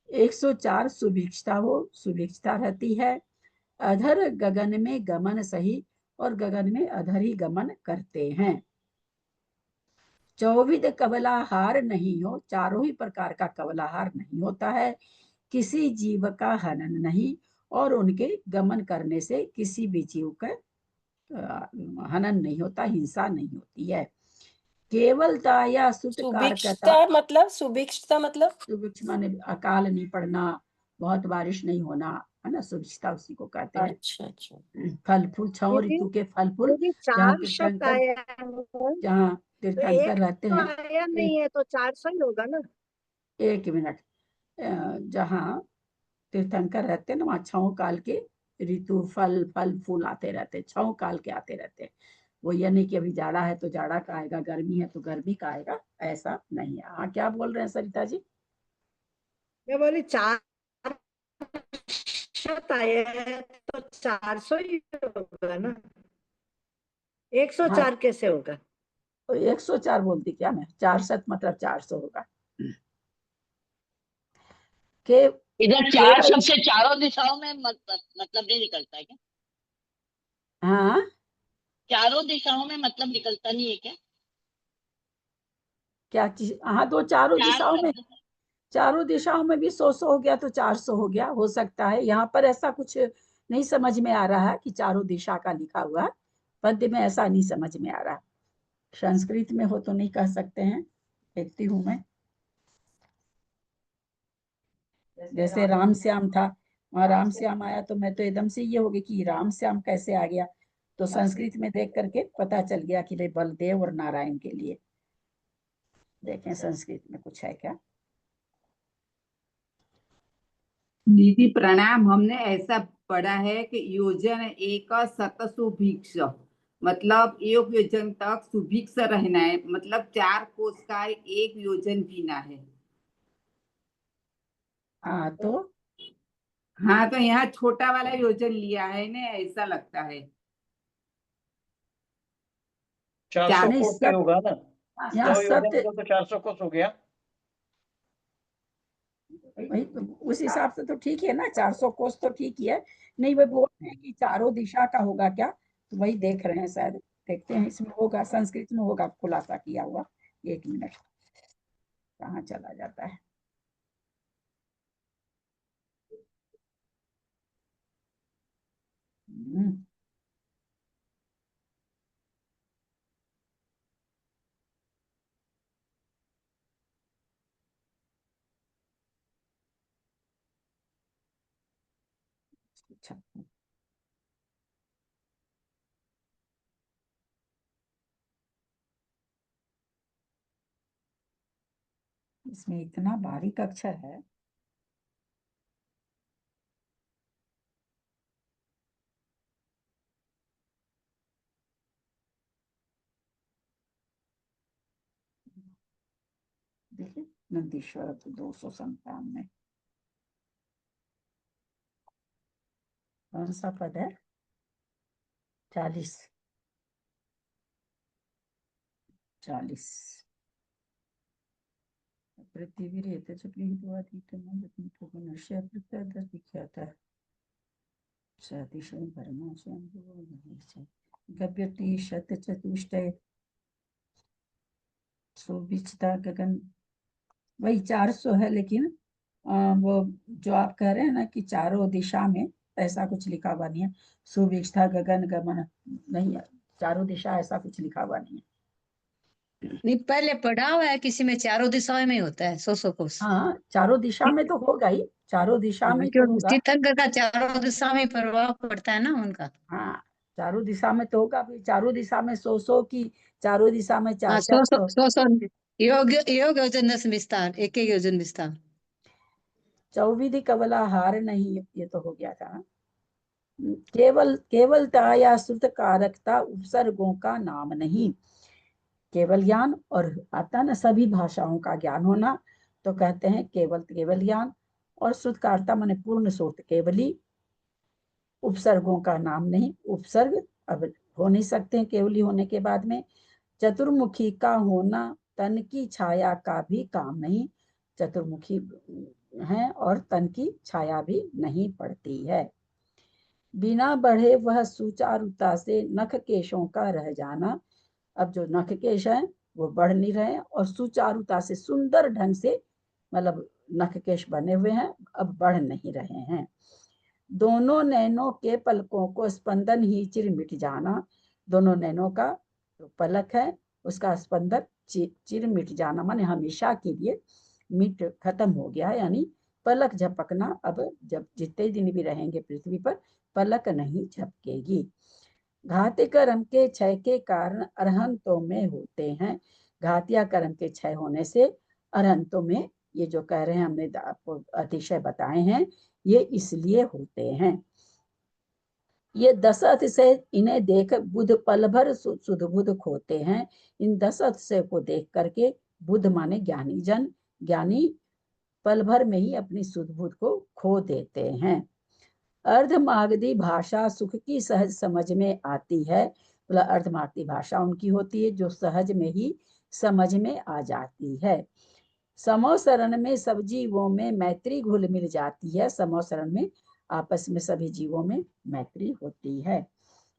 104 सुभिक्षता हो, सुभिक्षता रहती है। अधर गगन में गमन सही, और गगन में अधर ही गमन करते हैं। 24 कवलाहार नहीं हो, चारों ही प्रकार का कवलाहार नहीं होता है। किसी जीव का हनन नहीं, और उनके गमन करने से किसी भी जीव का हनन नहीं होता, हिंसा नहीं होती है। केवलता या सुभिक्षता मतलब, सुभिक्षता मतलब सुभिक्ष माने अकाल नहीं पड़ना, बहुत बारिश नहीं होना, है ना, सुभिक्षता उसी को कहते हैं। अच्छा अच्छा। फल फूल, 6 ऋतु के फल फूल, जहाँ तीर्थंकर रहते हैं। आया नहीं है तो 400 ही होगा ना। 1 मिनट, जहाँ तीर्थंकर रहते हैं ना, वहाँ 6 काल के ऋतु फल फूल आते रहते हैं, 6 काल के आते रहते हैं। वो ये नहीं कि अभी जाड़ा है तो जाड़ा का आएगा, गर्मी है तो गर्मी का आएगा, ऐसा नहीं है। हाँ, क्या बोल रहे हैं सरिता जी? मैं बोली 4 आया है तो 400 ही होगा ना, 104 कैसे होगा? तो 104 बोलती क्या मैं? 4 सत मतलब 400 होगा। के इधर 4 शब्द से चारों दिशाओं में मतलब नहीं निकलता है क्या? हाँ, चारों दिशाओं में मतलब निकलता नहीं है क्या? क्या चीज? हाँ, तो चारों दिशाओं में भी 100 हो गया तो 400 हो गया, हो सकता है। यहाँ पर ऐसा कुछ नहीं समझ में आ रहा है कि चारों दिशा का लिखा हुआ है, पद्य में ऐसा नहीं समझ में आ रहा। संस्कृत में हो तो नहीं कह सकते हैं, देखती हूँ मैं। जैसे राम श्याम था, वहाँ राम श्याम आया तो मैं तो एकदम से ये हो गई कि राम श्याम कैसे आ गया, तो संस्कृत में देख करके पता चल गया कि भाई बलदेव और नारायण के लिए। देखें संस्कृत में कुछ है क्या। दीदी प्रणाम। हमने ऐसा पढ़ा है कि योजन एक शत सुभिक्ष, मतलब एक योजन तक सुभिक्ष रहना है, मतलब 4 कोस का 1 योजन पीना है। हाँ तो हाँ, तो यहाँ छोटा वाला योजन लिया है ना, ऐसा लगता है। 400 नहीं, कोस पे होगा ना, यहाँ 100 योजन सत्य, का तो 400 कोस हो गया। वही तो उस हिसाब से तो ठीक है ना, 400 कोस तो ठीक ही है। नहीं, वो बोल रहे हैं कि चारों दिशा का होगा क्या, तो वही देख रहे हैं शायद। देखते हैं इसमें होगा, संस्कृत में होगा खुलासा किया हुआ। 1 मिनट, कहाँ चला जाता है। हम्म, अच्छा, इसमें इतना बारीक अक्षर है। देखिए नंदीश्वर 297, कौन सा पद है? 40। पृथ्वी रहते विख्यात है। गव्यति शत चतुष्टय सुविचता गगन, वही 400 है, लेकिन वो जो आप कह रहे हैं ना कि चारों दिशा में, ऐसा कुछ लिखा हुआ नहीं है। सुविक्षा गगन गमन नहीं है, चारों दिशा ऐसा कुछ लिखा हुआ नहीं है। नहीं, पहले पढ़ा हुआ है किसी में, चारों दिशाओं में होता है 100 कोस। हाँ, चारों दिशा में तो होगा ही, चारों दिशा में तो क्योंकि होगा। तीर्थंकर का चारों दिशा में प्रभाव पड़ता है ना उनका। हाँ, चारों दिशा में तो होगा भी, चारों दिशा में 100 की, चारों दिशा में हाँ, 400। 100 योग योग योजन दस विस्तार, एक योजन विस्तार। चौविधि कवला हार नहीं, ये तो हो गया था। केवलता या श्रुत कारकता उपसर्गों का नाम नहीं। केवल ज्ञान और आता है ना सभी भाषाओं का ज्ञान होना, तो कहते हैं केवल ज्ञान। और श्रुतकारता माने पूर्ण श्रुत केवली, उपसर्गों का नाम नहीं। उपसर्ग अब हो नहीं सकते केवली होने के बाद में। चतुर्मुखी का होना तन की छाया का भी काम नहीं। चतुर्मुखी है और तन की छाया भी नहीं पड़ती है। बिना बढ़े वह सुचारुता से नख केशों का रह जाना। अब जो नख केश है वो बढ़ नहीं रहे, और सुचारुता से सुंदर ढंग से, मतलब नख केश बने हुए हैं, अब बढ़ नहीं रहे हैं। दोनों नैनों के पलकों को स्पंदन ही चिर मिट जाना। दोनों नैनों का जो पलक है उसका स्पंदन चिर मिट जाना, माने हमेशा के लिए मिट खत्म हो गया है, यानी पलक झपकना अब जब जितने दिन भी रहेंगे पृथ्वी पर पलक नहीं झपकेगी। घाती कर्म के क्षय के कारण अरहंतों में होते हैं। घातिया कर्म के क्षय होने से अरहंतों में, ये जो कह रहे हैं हमने आपको अतिशय बताए हैं, ये इसलिए होते हैं। ये 10 अतिशय इन्हें देख बुध पल भर सुध बुध खोते हैं। इन 10 अतिशय को देख करके बुध माने ज्ञानी जन, ज्ञानी पल भर में ही अपनी सुध बुध को खो देते हैं। अर्धमागधी भाषा सुख की सहज समझ में आती है। मतलब अर्धमागधी भाषा उनकी होती है जो सहज में ही समझ में आ जाती है। समोसरण में सब जीवों में मैत्री घुल मिल जाती है। समोसरण में आपस में सभी जीवों में मैत्री होती है।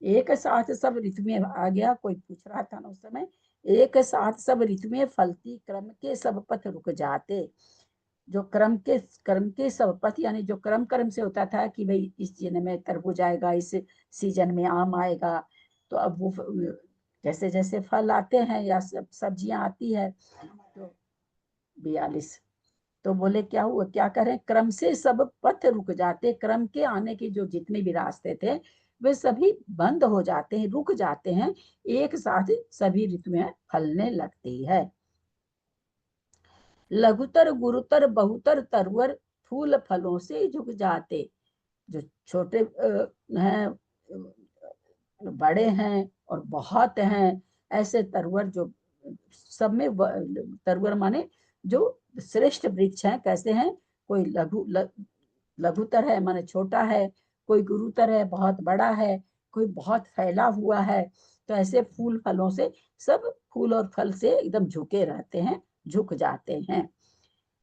एक साथ सब ऋतु में आ गया, कोई पूछ रहा था ना उस समय, एक साथ सब ऋतु में फलती क्रम के सब पथ रुक जाते। जो क्रम के सब पथ, यानी जो क्रम से होता था कि भाई इस सीजन में तरबूज आएगा, इस सीजन में आम आएगा, तो अब वो जैसे जैसे फल आते हैं या सब्जियां आती है तो 42 तो बोले क्या हुआ, क्या करें, क्रम से सब पथ रुक जाते, क्रम के आने के जो जितने भी रास्ते थे वे सभी बंद हो जाते हैं, रुक जाते हैं, एक साथ सभी ऋतुएं फलने लगती है। लघुतर गुरुतर बहुतर तरवर फूल फलों से झुक जाते, जो छोटे हैं बड़े हैं और बहुत हैं, ऐसे तरवर जो सब में तरवर माने जो श्रेष्ठ वृक्ष हैं, कैसे हैं, कोई लघुतर है माने छोटा है, कोई गुरुतर है बहुत बड़ा है, कोई बहुत फैला हुआ है, तो ऐसे फूल फलों से सब फूल और फल से एकदम झुके रहते हैं, झुक जाते हैं।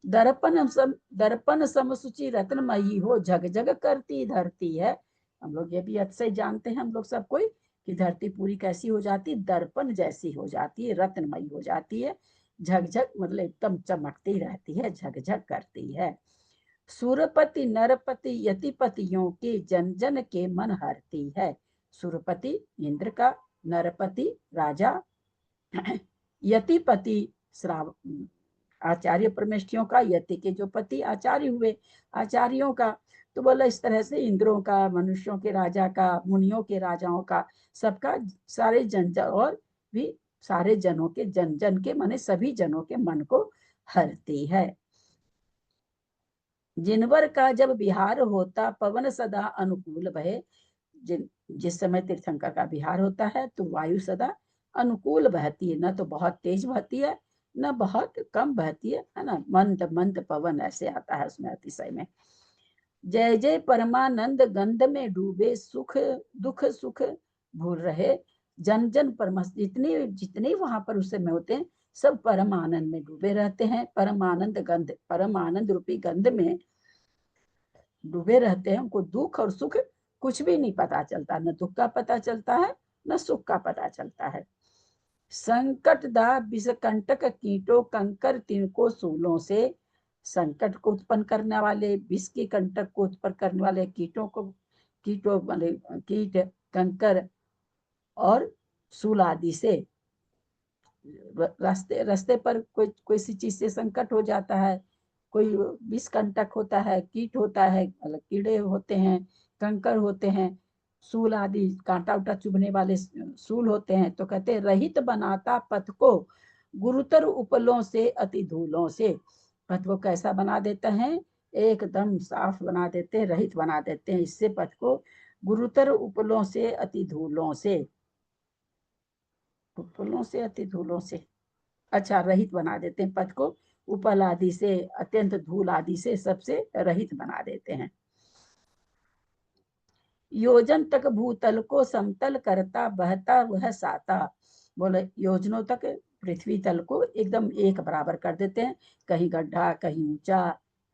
दर्पण समसुचि रत्नमयी हो, झग झग करती धरती है। हम लोग ये भी अच्छे ही जानते हैं हम लोग सब कोई कि धरती पूरी कैसी हो जाती, दर्पण जैसी हो जाती है, रत्नमयी हो जाती है, झकझक मतलब एकदम चमकती रहती है, झकझक करती है। सुरपति नरपति यतिपतियों के जन जन के मन हरती है। सुरपति इंद्र का, नरपति राजा, यतिपति आचार्य परमेष्ठियों का, यति के जो पति आचार्य हुए आचार्यों का, तो बोला इस तरह से इंद्रों का, मनुष्यों के राजा का, मुनियों के राजाओं का, सबका, सारे जन और भी सारे जनों के, जन जन के माने सभी जनों के मन को हरती है। जिनवर का जब विहार होता पवन सदा अनुकूल बहे, जिस समय तीर्थंकर का विहार होता है तो वायु सदा अनुकूल बहती है, न तो बहुत तेज बहती है न बहुत कम बहती है ना, मंद मंद पवन ऐसे आता है उसमें अतिशय में। जय जय परमानंद गंध में डूबे, सुख दुख सुख भूल रहे, जन जन परम, जितने जितने वहां पर उस समय होते हैं सब परम आनंद में डूबे रहते हैं, परम आनंद गंध, परम आनंद रूपी गंध में डूबे रहते हैं, उनको दुख और सुख कुछ भी नहीं पता चलता, न दुख का पता चलता है न सुख का पता चलता है। संकट दा विषकंटक कीटों कंकर तिनको सूलों से, संकट को उत्पन्न करने वाले, विष के कंटक को उत्पन्न करने वाले कीटों वाले कीट, कंकर और सूल आदि से, रास्ते पर कोई सी चीज से संकट हो जाता है, कोई विष कंटक होता है, कीट होता है, कीड़े होते हैं, कंकर होते हैं, सूल आदि कांटा उटा चुभने वाले सूल होते हैं, तो कहते हैं रहित बनाता पथ को गुरुतर उपलों से अति धूलों से। पथ को कैसा बना देते हैं, एकदम साफ बना देते हैं, रहित बना देते हैं इससे पथ को, गुरुतर उपलों से अति धूलों से, उपलों से अति धूलों से, अच्छा रहित बना देते हैं पथ को, उपल आदि से, अत्यंत धूल आदि से सबसे रहित बना देते हैं। योजन तक भूतल को समतल करता बहता वह साता, बोले योजनों तक पृथ्वी तल को एकदम एक बराबर कर देते हैं, कहीं गड्ढा कहीं ऊंचा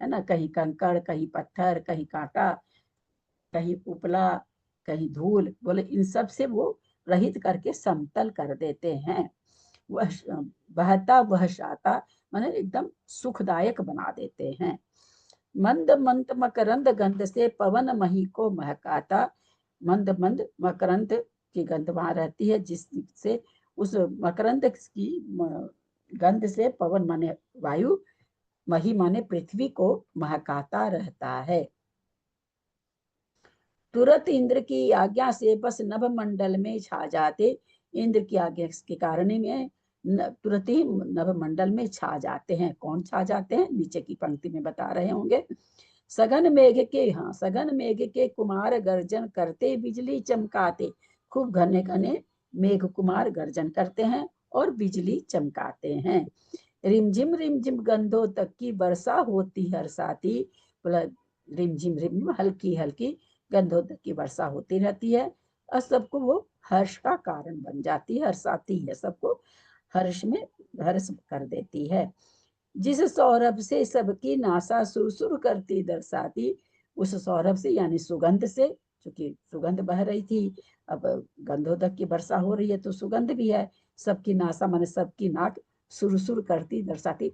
है ना, कहीं कंकड़ कहीं पत्थर कहीं कांटा कहीं उपला कहीं धूल, बोले इन सब से वो रहित करके समतल कर देते हैं। वह बहता वह साता माने एकदम सुखदायक बना देते हैं। मंद मंद मकरंद गंध से पवन मही को महकाता, मंद मंद मकरंद की गंध वहां रहती है जिससे उस मकरंद की गंध से पवन माने वायु, मही माने पृथ्वी को महकाता रहता है। तुरंत इंद्र की आज्ञा से बस नभ मंडल में छा जाते, इंद्र की आज्ञा के कारण में तुरंत ही नभ मंडल में छा जाते हैं। कौन छा जाते हैं, नीचे की पंक्ति में बता रहे होंगे। सघन मेघ के, हाँ सघन मेघ के कुमार गर्जन करते, बिजली चमकाते, खूब घने घने मेघ कुमार गर्जन करते हैं और बिजली चमकाते हैं। रिमझिम गंधों तक की वर्षा होती हरसाती, रिमझिम रिमझिम हल्की हल्की गंधों तक की वर्षा होती रहती है और सबको वो हर्ष का कारण बन जाती है, हर्षाती है, सबको हर्ष में हर्ष कर देती है। जिस सौरभ से सबकी नासा सुरसुर करती दर्शाती, उस सौरभ से यानी सुगंध से, क्योंकि सुगंध बह रही थी, अब गंधोदक की वर्षा हो रही है तो सुगंध भी है, सबकी नासा माने सबकी नाक सुरसुर करती दर्शाती,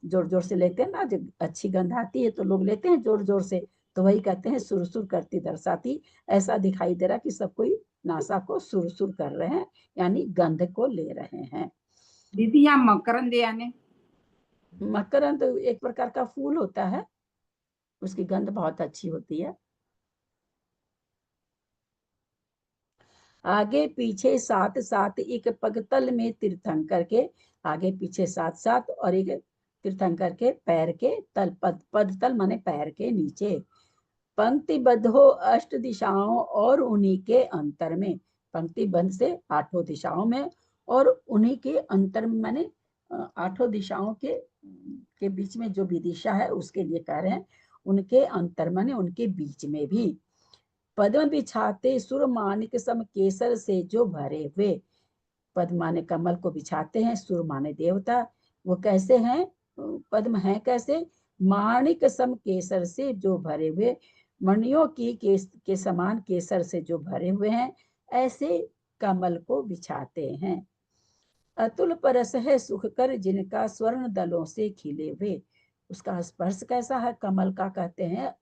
जोर जोर से लेते हैं ना, जब अच्छी गंध आती है तो लोग लेते हैं जोर जोर से, तो वही कहते हैं सुरसुर करती दर्शाती, ऐसा दिखाई दे रहा कि सब कोई नासा को सुर कर रहे हैं, यानी गंध को ले रहे हैं। दीदी यहाँ मकरंद यानी मकरंद एक प्रकार का फूल होता है, उसकी गंध बहुत अच्छी होती है। आगे पीछे साथ साथ एक पगतल में तीर्थंकर के, आगे पीछे साथ साथ और एक तीर्थंकर के पैर के तल, पद तल माने पैर के नीचे। पंक्तिबद्ध हो अष्ट दिशाओं और उन्हीं के अंतर में, पंक्तिबद्ध से आठों दिशाओं में और उन्हीं के अंतर में माने आठों दिशाओं के बीच में जो भी दिशा है उसके लिए कह रहे हैं, उनके अंतर माने उनके बीच में भी। पद्म बिछाते सुर मानिक सम केसर से जो भरे हुए, पद्म माने कमल को बिछाते हैं, सुर माने देवता, वो कैसे हैं, पद्म हैं कैसे, माणिक सम केसर से जो भरे हुए, मणियों की के समान केसर से जो भरे हुए हैं, ऐसे कमल को बिछाते हैं। अतुल परस है सुखकर जिनका स्वर्ण दलों से खिले हुए, उसका स्पर्श कैसा है, कमल का कहते हैं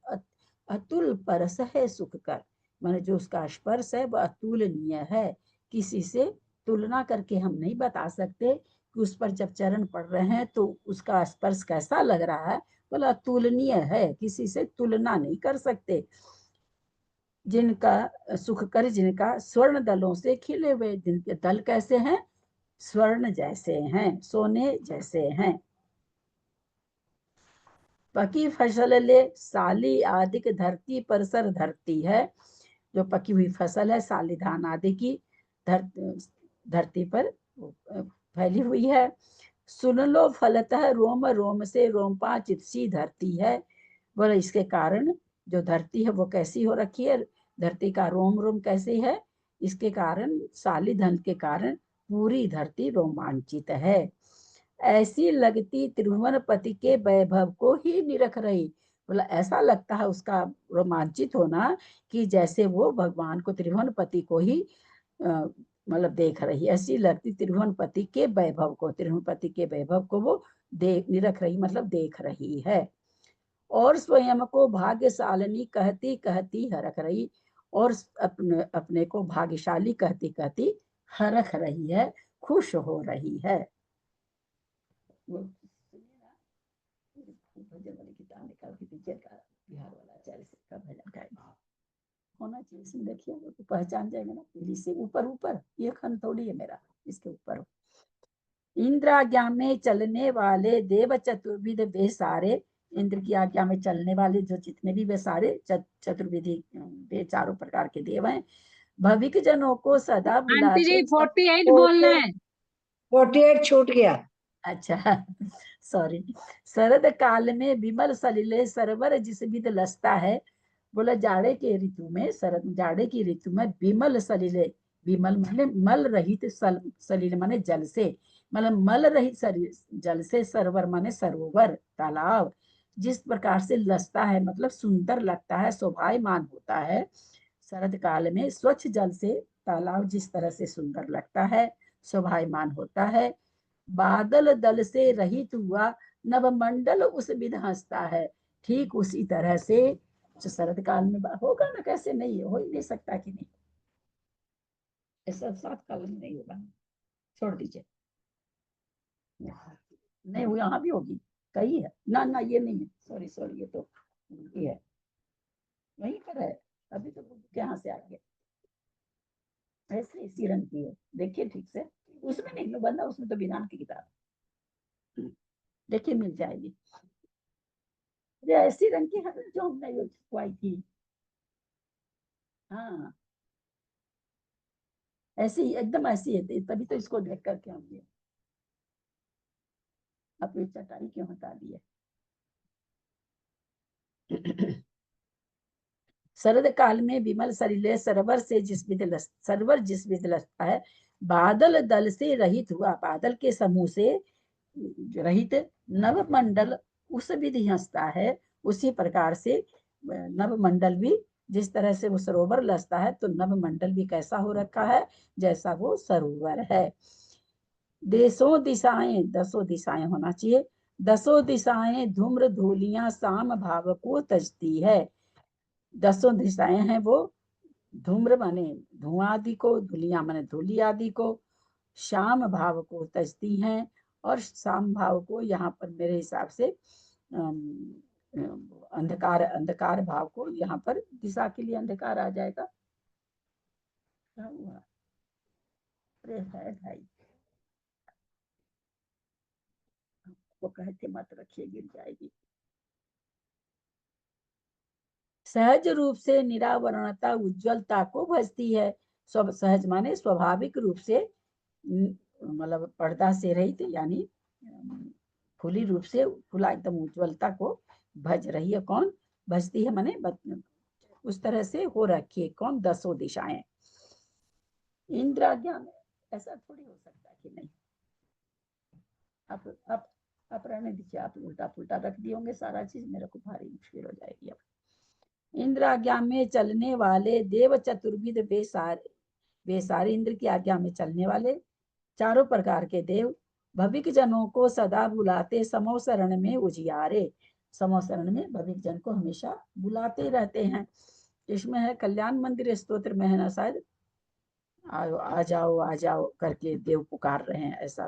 अतुल परस है सुखकर, माने जो उसका स्पर्श है वह अतुलनीय है, किसी से तुलना करके हम नहीं बता सकते कि उस पर जब चरण पड़ रहे हैं तो उसका स्पर्श कैसा लग रहा है, बोला अतुलनीय है, किसी से तुलना नहीं कर सकते। जिनका सुख कर, जिनका स्वर्ण दलों से खिले हुए, जिनके दल कैसे हैं, स्वर्ण जैसे हैं, सोने जैसे हैं। पकी फसल ले साली आदि धरती पर सर धरती है, जो पकी हुई फसल है साली धान आदि की धरती पर फैली हुई है। सुन लो फलतः रोम रोम से रोमपा चितसी धरती है, बोले इसके कारण जो धरती है वो कैसी हो रखी है, धरती का रोम रोम कैसे है, इसके कारण साली धन के कारण पूरी धरती रोमांचित है। ऐसी लगती त्रिभुवनपति के वैभव को ही निरख रही, बोला ऐसा लगता है उसका रोमांचित होना कि जैसे वो भगवान को त्रिभुवनपति को ही मतलब देख रही, ऐसी लगती त्रिभुवनपति के वैभव को, त्रिभुवनपति के वैभव को वो निरख रही मतलब देख रही है। और स्वयं को भाग्यशालिनी कहती कहती हरख रही, और अपने को भाग्यशाली कहती कहती हरख रही है, खुश हो रही है। भजन वाली किताब निकाल के दीजिए, बिहार वाला आचार्य का भजन का होना चाहिए, इसमें देखिए वो तो पहचान जाएगा ना, पीली से ऊपर ऊपर ये खंड थोड़ी है मेरा, इसके ऊपर। इंद्र आज्ञा में चलने वाले देव चतुर्विध वे सारे, इंद्र की आज्ञा में चलने वाले जो जितने भी वे सारे चतुर्विधि वे चारों प्रकार के देव हैं, भविक जनों को सदा आंटी जी बुलाते। 48 बोलना है। 48 छूट गया। अच्छा सॉरी। शरद काल में विमल सलिले सरवर जिस विध लसता है, बोला जाड़े के ऋतु में, शरद जाड़े की ऋतु में विमल सलिले, विमल माने मल रहित, सलिल माने जल से, मतलब मल रहित जल से, सरवर माने सरोवर तालाब, जिस प्रकार से लसता है मतलब सुंदर लगता है, शोभायमान होता है। शरद काल में स्वच्छ जल से तालाब जिस तरह से सुंदर लगता है, शोभायमान होता है, बादल दल से रहित हुआ नवमंडल उस विध हंसता है, ठीक उसी तरह से जो शरद काल में होगा ना, कैसे नहीं हो ही नहीं सकता कि नहीं, ऐसा 7 काल में नहीं होगा, छोड़ दीजिए, नहीं वो यहाँ भी होगी, कही है ना, ना ये नहीं है, सॉरी सॉरी, ये तो ये है, वहीं पर है, अभी तो यहाँ से आ गया, ऐसे इसी रंग की है, देखिए ठीक से, उसमें नहीं बंदा, उसमें तो विधान की किताब देखिए मिल जाएगी, ऐसी रंग की है जो हमने खुआई थी, हाँ ऐसी एकदम ऐसी है, तभी तो इसको देख करके हमने अपनी चटाई क्यों हटा दी है। शरद काल में विमल सलिले सरवर से सरवर जिस विध लसता है, बादल दल से रहित हुआ, बादल के समूह से रहित नवमंडल उस विधि हंसता है, उसी प्रकार से नवमंडल भी जिस तरह से वो सरोवर लसता है, तो नवमंडल भी कैसा हो रखा है, जैसा वो सरोवर है। देशों दिशाएं, 10 दिशाएं होना चाहिए, 10 दिशाएं धूम्र धूलियां शाम भाव को तजती है, 10 दिशाएं हैं वो धूम्र माने धुआं आदि को, धुलिया माने धूलि आदि को, श्याम भाव को तजती हैं, और शाम भाव को यहाँ पर मेरे हिसाब से अंधकार, अंधकार भाव को यहाँ पर दिशा के लिए अंधकार आ जाएगा। क्या हुआ? अरे है भाई, वो कहते मत रखिए, गिर जाएगी। सहज रूप से निरावरणता उज्ज्वलता को भजती है। सहज माने स्वाभाविक रूप से, मतलब पर्दा से रहित, यानी खुली रूप से खुला एकदम उज्ज्वलता को भज रही है। कौन भजती है? माने उस तरह से हो रखी है। कौन? 10 दिशाएं। इंद्राज्ञा में ऐसा थोड़ी हो सकता कि नहीं। आप रहने दीजिए, आप उल्टा पुल्टा रख दिए होंगे सारा चीज, मेरे को भारी मुश्किल हो जाएगी अब। इंद्र आज्ञा में चलने वाले देव चतुर्विध बेसारे, इंद्र की आज्ञा में चलने वाले चारों प्रकार के देव भविक जनों को सदा बुलाते समो शरण में उजियारे। समो शरण में भविक जन को हमेशा बुलाते रहते हैं। इसमें है कल्याण मंदिर स्तोत्र में है ना शायद, आ जाओ आ जाओ करके देव पुकार रहे हैं, ऐसा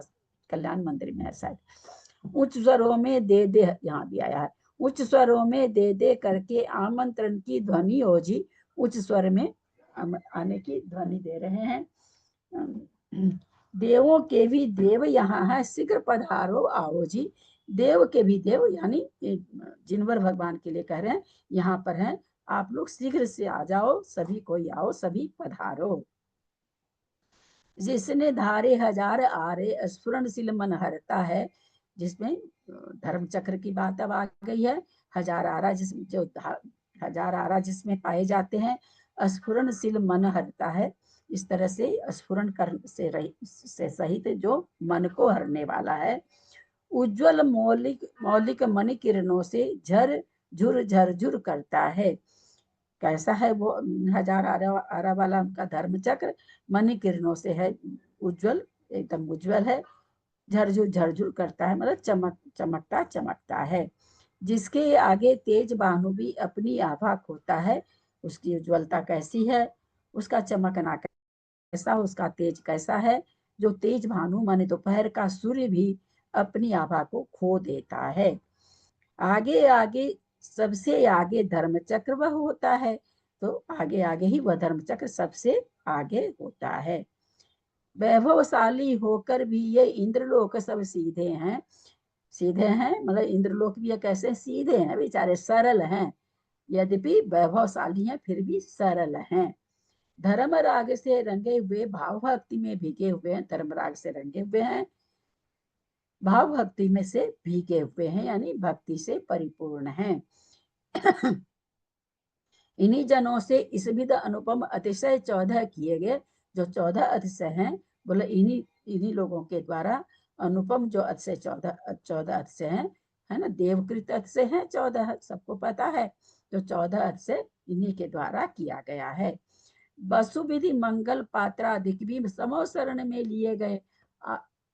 कल्याण मंदिर में है शायद। उच्च स्वरों में दे दे, यहाँ भी आया है, उच्च स्वरों में दे दे करके आमंत्रण की ध्वनि हो जी। उच्च स्वर में आने की ध्वनि दे रहे हैं। देवों के भी देव यहाँ है, शीघ्र पधारो आओ जी। देव के भी देव यानी जिनवर भगवान के लिए कह रहे हैं, यहाँ पर है, आप लोग शीघ्र से आ जाओ, सभी कोई आओ, सभी पधारो। जिसने धारे हजार आरे स्फुरणशील मन हरता है, जिसमें धर्म चक्र की बात अब आ गई है। हजार आरा हजार आरा जिसमें पाए जाते हैं, स्फुरणशील मन हरता है। इस तरह से स्फुरण कर से सहित जो मन को हरने वाला है। उज्जवल मौलिक मणि किरणों से झुर करता है। कैसा है वो हजार आरा वाला उनका धर्म चक्र? मणि किरणों से है उज्जवल, एकदम उज्जवल है, झरझुर करता है, मतलब चमकता है। जिसके आगे तेज बानु भी अपनी आभा खोता है। उसकी उज्ज्वलता कैसी है, उसका चमकना कैसा, उसका तेज कैसा है? जो तेज भानु माने दोपहर का सूर्य भी अपनी आभा को खो देता है। आगे आगे सबसे आगे धर्म चक्र वह होता है, तो आगे आगे ही वह धर्म चक्र सबसे आगे होता है। वैभवशाली होकर भी ये इंद्रलोक सब सीधे हैं मतलब इंद्रलोक भी कैसे सीधे हैं, बेचारे सरल हैं, यद्यपि वैभवशाली हैं फिर भी सरल हैं। धर्म राग से रंगे हुए, भाव भक्ति में भीगे हुए हैं। धर्म राग से रंगे हुए हैं, भाव भक्ति में से भीगे हुए हैं, यानी भक्ति से परिपूर्ण हैं। इन्हीं जनों से इस विध अनुपम अतिशय 14 किए गए। जो 14 अतिशय हैं, बोले इन्हीं लोगों के द्वारा अनुपम जो अतिशय 14 अतिशय हैं, है ना, देवकृत अतिशय हैं 14, सबको पता है। जो 14 अतिशय इन्हीं के द्वारा किया गया है। वसुविधि मंगल पात्रादिक भी समो शरण में लिए गए।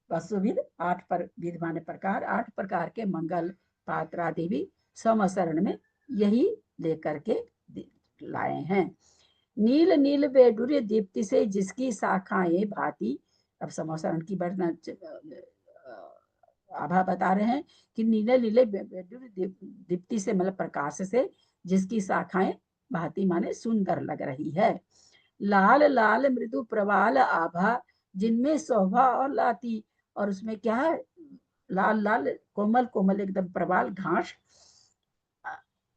वसुविध 8 विध माने प्रकार, 8 प्रकार के मंगल पात्रादि भी समशरण में यही लेकर के लाए हैं। नील नील बेडुर्य दीप्ति से जिसकी शाखाएं भांति, अब समशरण की वर्णना आभा बता रहे हैं कि नीले नीले बेडुर्य दीप्ति से मतलब प्रकाश से जिसकी शाखाएं भांति माने सुंदर लग रही है। लाल लाल मृदु प्रवाल आभा जिनमें शोभा और लाती, और उसमें क्या है, लाल लाल कोमल कोमल एकदम प्रवाल घास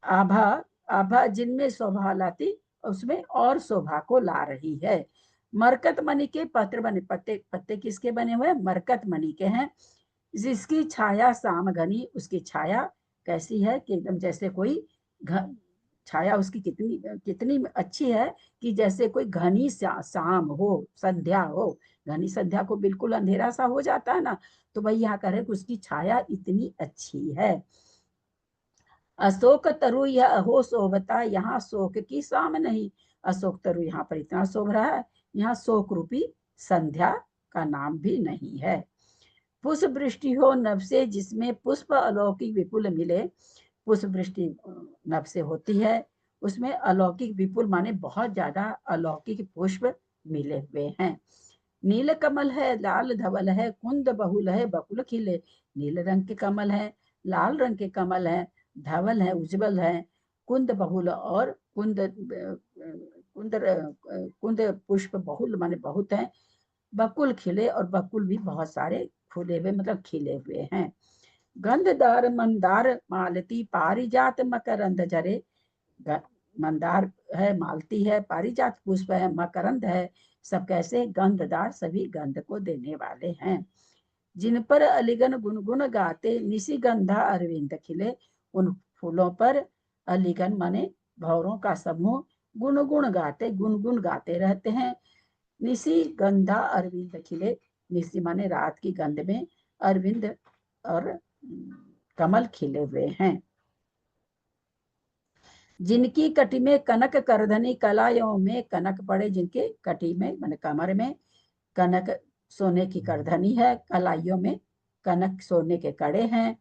आभा जिनमें शोभा लाती, उसमें और शोभा को ला रही है। मरकत मणि के पत्र बने, पत्ते किसके बने हुए? मरकत मणि के हैं। जिसकी छाया शाम घनी, उसकी छाया कैसी है कि एकदम जैसे कोई छाया उसकी कितनी अच्छी है कि जैसे कोई घनी शाम हो, संध्या हो। घनी संध्या को बिल्कुल अंधेरा सा हो जाता है ना, तो भाई यहाँ कह रहे कि उसकी छाया इतनी अच्छी है। अशोक तरु यह हो शोभता, यहाँ शोक की शाम नहीं। अशोक तरु यहाँ पर इतना शोभ रहा है, यहाँ शोक रूपी संध्या का नाम भी नहीं है। पुष्प वृष्टि हो नभ से जिसमें पुष्प अलौकिक विपुल मिले। पुष्प वृष्टि नभ से होती है, उसमें अलौकिक विपुल माने बहुत ज्यादा अलौकिक पुष्प मिले हुए हैं। नील कमल है, लाल धवल है, कुंद बहुल है, बकुल खिले। नील रंग के कमल है, लाल रंग के कमल है, धवल है, उज्जवल है, कुंद बहुल और कुंद पुष्प बहुल माने बहुत है, बकुल खिले और बकुल भी बहुत सारे फूले हुए मतलब खिले हुए हैं। गंधदार मंदार मालती पारिजात मकरंद जरे। मंदार है, मालती है, पारिजात पुष्प है, मकरंद है, सब कैसे गंधदार सभी गंध को देने वाले हैं। जिन पर अलिगन गुनगुन गाते निशी गंधा अरविंद खिले। उन फूलों पर अलिगन माने भौरों का समूह गुनगुन गाते रहते हैं। निशी गंधा अरविंद खिले, निशी माने रात की गंध में अरविंद और कमल खिले हुए हैं। जिनकी कटी में कनक करधनी कलायों में कनक पड़े, जिनके कटी में माने कमर में कनक सोने की करधनी है, कलाइयों में कनक सोने के कड़े हैं।